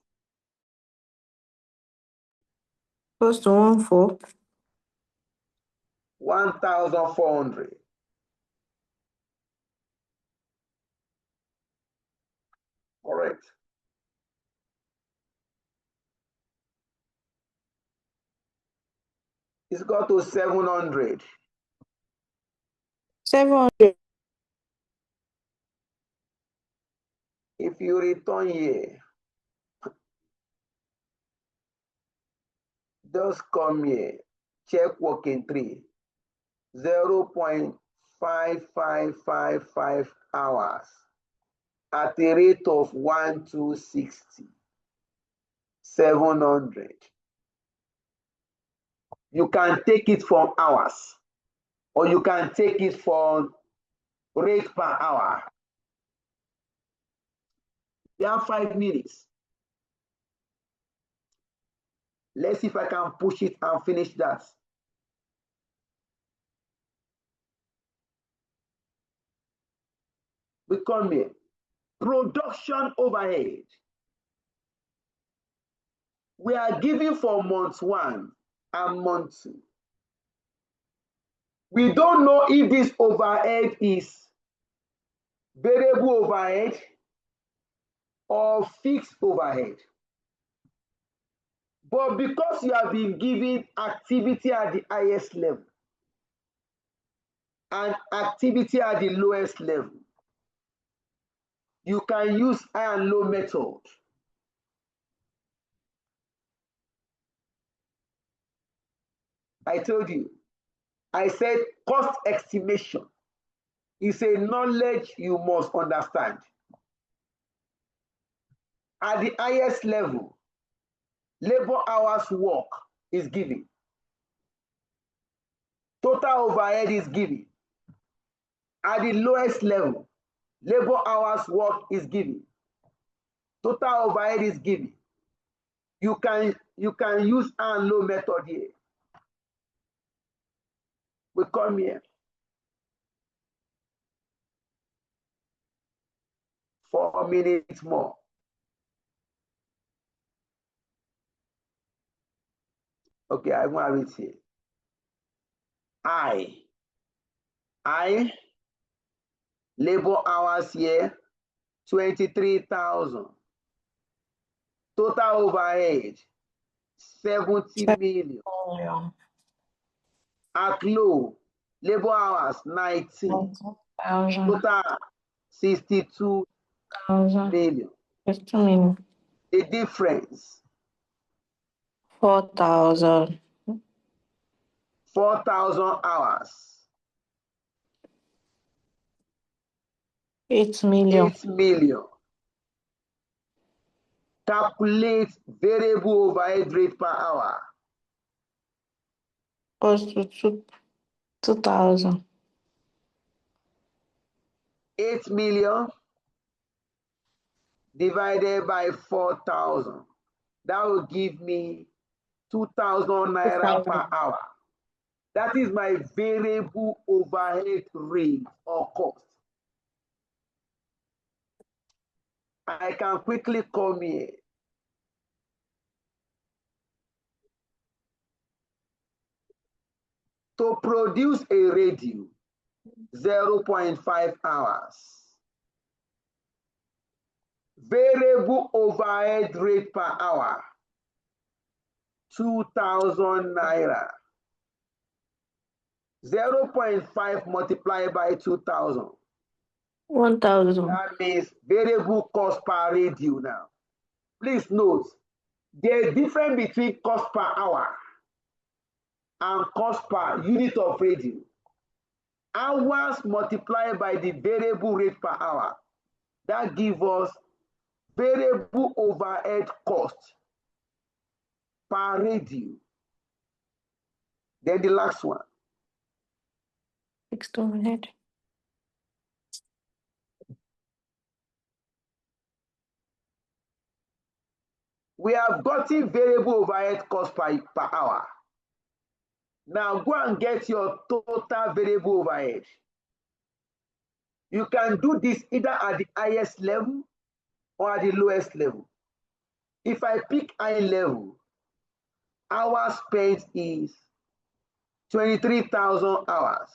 Close to 1,400. 1,400. Correct. It's got to 700. 700. If you return here, just come here, check working tree, 0.5555 hours at a rate of 1,260, 700. You can take it from hours, or you can take it from rate per hour. We have 5 minutes. Let's see if I can push it and finish that. We come here. Production overhead. We are giving for month 1 and month 2. We don't know if this overhead is variable overhead or fixed overhead. But because you have been given activity at the highest level and activity at the lowest level, you can use high and low method. I told you, I said cost estimation is a knowledge you must understand. At the highest level, labor hours work is given. Total overhead is given. At the lowest level, labor hours work is given. Total overhead is given. You can use high and low method here. We come here. 4 minutes more. Okay, I want to read here. I labor hours here, 23,000. Total overhead, 70 million. At low, labor hours, 19. Total, 62 million. 50 million. The difference, 4,000. 4,000 hours. 8 million. 8 million. Calculate variable overhead rate per hour. Close to 2,000. 8 million divided by 4,000. That will give me 2,000 naira per hour. That is my variable overhead rate or cost. I can quickly come here. To produce a radio, 0.5 hours. Variable overhead rate per hour, 2,000 naira. 0.5 multiplied by 2,000. 1,000. That means variable cost per radio now. Please note, there is difference between cost per hour and cost per unit of radio. Hours multiplied by the variable rate per hour. That gives us variable overhead cost per radio. Then the last one. Fixed overhead. We have gotten variable overhead cost per hour. Now go and get your total variable overhead. You can do this either at the highest level or at the lowest level. If I pick high level, hours spent is 23,000 hours.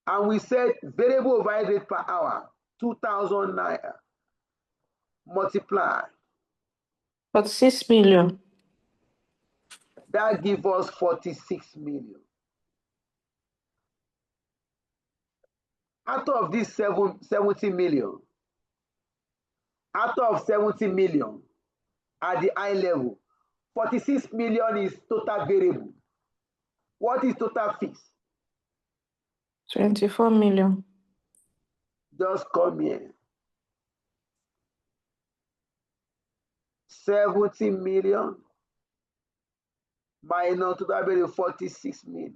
And we said variable overhead rate per hour, 2,000 naira. Multiply. 46 million. That gives us 46 million. Out of this 70 million, out of 70 million at the high level, 46 million is total variable. What is total fixed? 24 million. Just come here. 70 million minus total variable 46 million.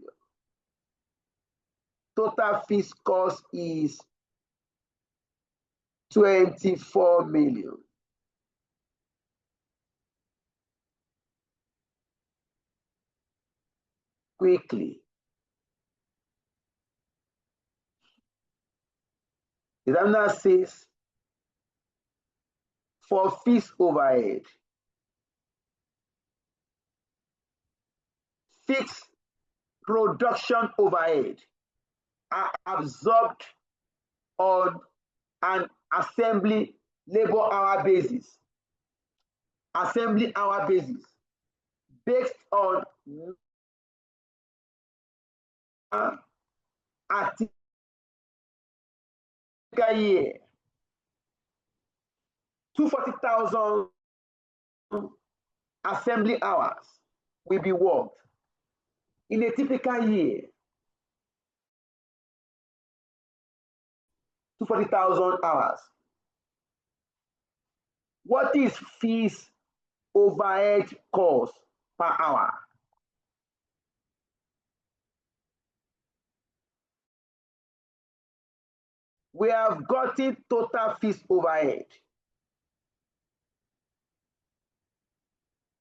Total fixed cost is 24 million. Quickly. The examiner says for fixed overhead, fixed production overhead are absorbed on an assembly labor hour basis. Assembly hour basis based on article year. 240,000 assembly hours will be worked in a typical year. 240,000 hours. What is fixed overhead cost per hour? We have gotten total fixed overhead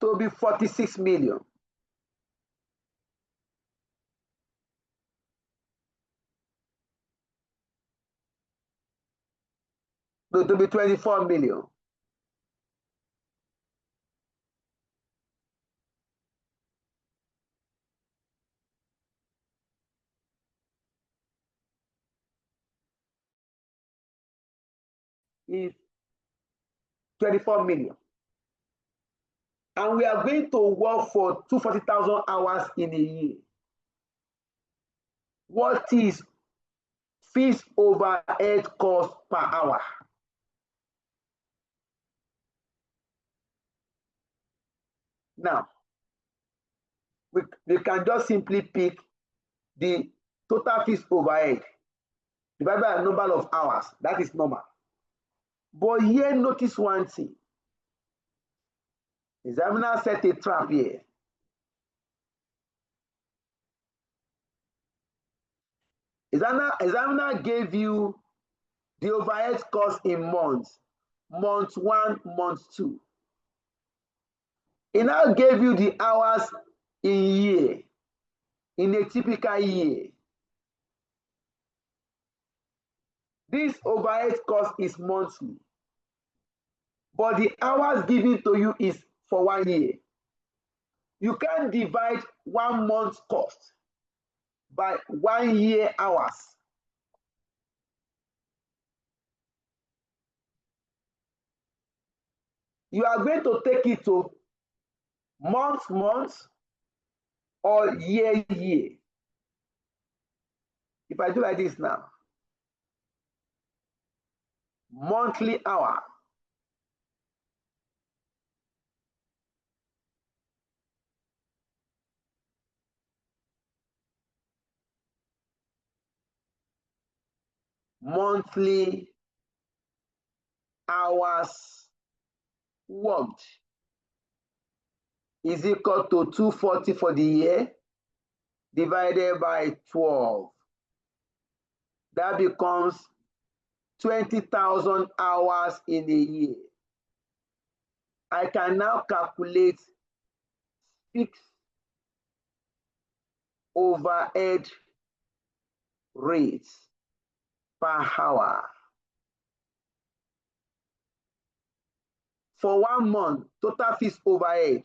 to be 46 million. No, to be 24 million. Is 24 million. And we are going to work for 240,000 hours in a year. What is fixed overhead cost per hour? Now, we can just simply pick the total fixed overhead divided by the number of hours. That is normal. But here, notice one thing. Examiner set a trap here. Examiner gave you the overhead cost in months. Month 1, month 2. He now gave you the hours in year, in a typical year. This overhead cost is monthly, but the hours given to you is for 1 year. You can't divide 1 month's cost by 1 year hours. You are going to take it to months, or year. If I do like this now, monthly hour, monthly hours worked is equal to 240 for the year divided by 12. That becomes 20,000 hours in a year. I can now calculate fixed overhead rates per hour. For 1 month, total fixed overhead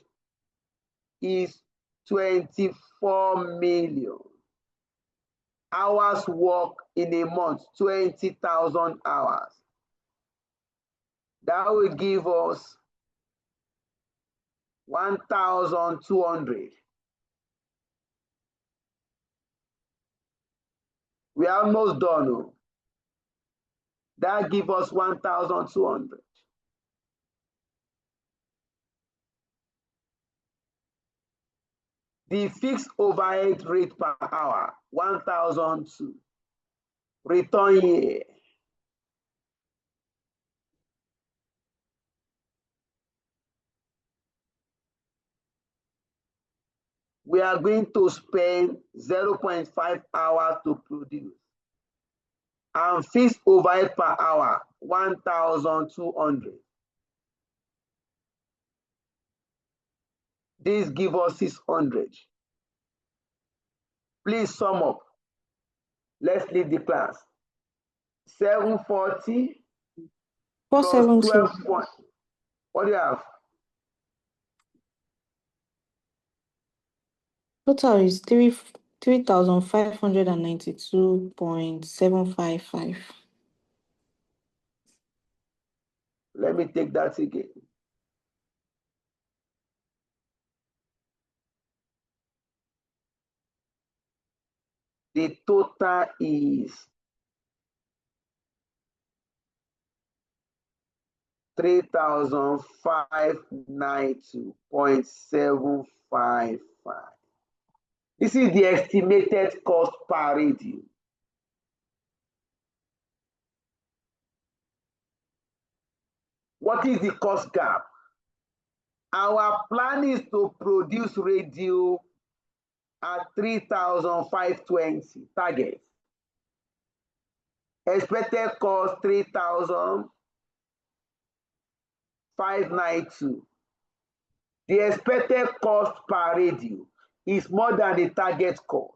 is 24 million. Hours work in a month, 20,000 hours. That will give us 1,200. We are almost done. Oh. That gives us 1,200. The fixed overhead rate per hour, 1,002. Return here. We are going to spend 0.5 hours to produce. And fixed overhead per hour, 1,200. This gives us 600. Please sum up. Let's leave the class. 740 plus 472. 12 points. What do you have? Total is 3,592.755. Let me take that again. The total is 3,592.755. This is the estimated cost per radio. What is the cost gap? Our plan is to produce radio at 3,520 target. Expected cost 3,592. The expected cost per radio is more than the target cost.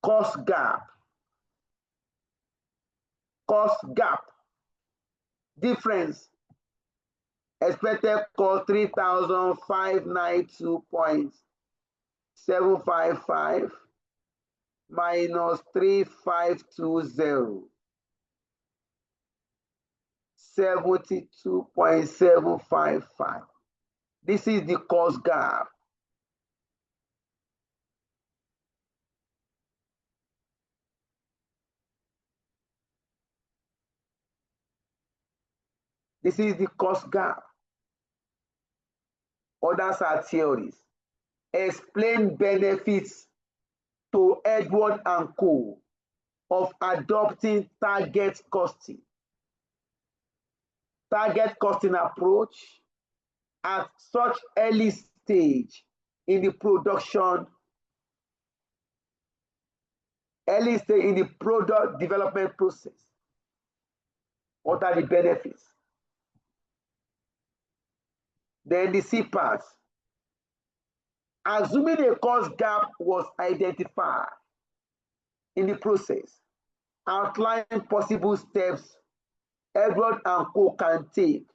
Cost gap. Cost gap. Difference. Expected cost 3,592.755 minus 3,520. 72.755. This is the cost gap. This is the cost gap. Others are theories. Explain benefits to Edward and Co. of adopting target costing. Target costing approach at such early stage in the production, early stage in the product development process. What are the benefits? Then the C part. Assuming a cost gap was identified in the process, outline possible steps Edward and Co. can take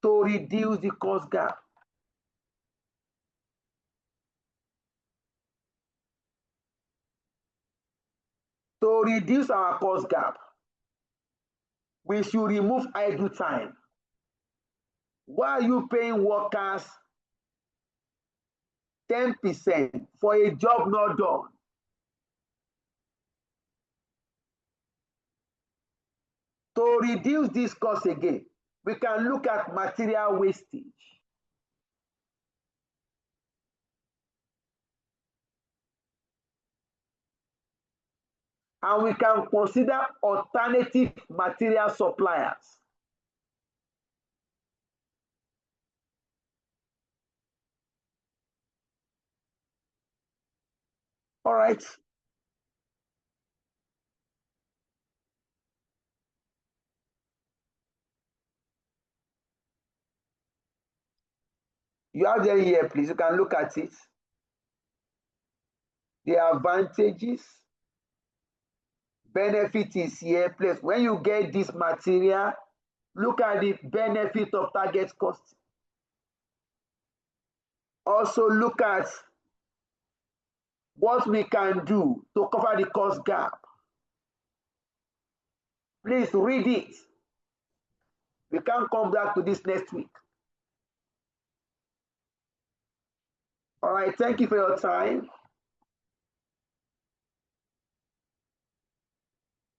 to reduce the cost gap. To reduce our cost gap, we should remove idle time. Why are you paying workers 10% for a job not done? To reduce this cost again, we can look at material wastage. And we can consider alternative material suppliers. All right. You have them here, please. You can look at it. The advantages, benefit is here. Please, when you get this material, look at the benefit of target cost. Also look at what we can do to cover the cost gap. Please read it. We can come back to this next week. All right, thank you for your time.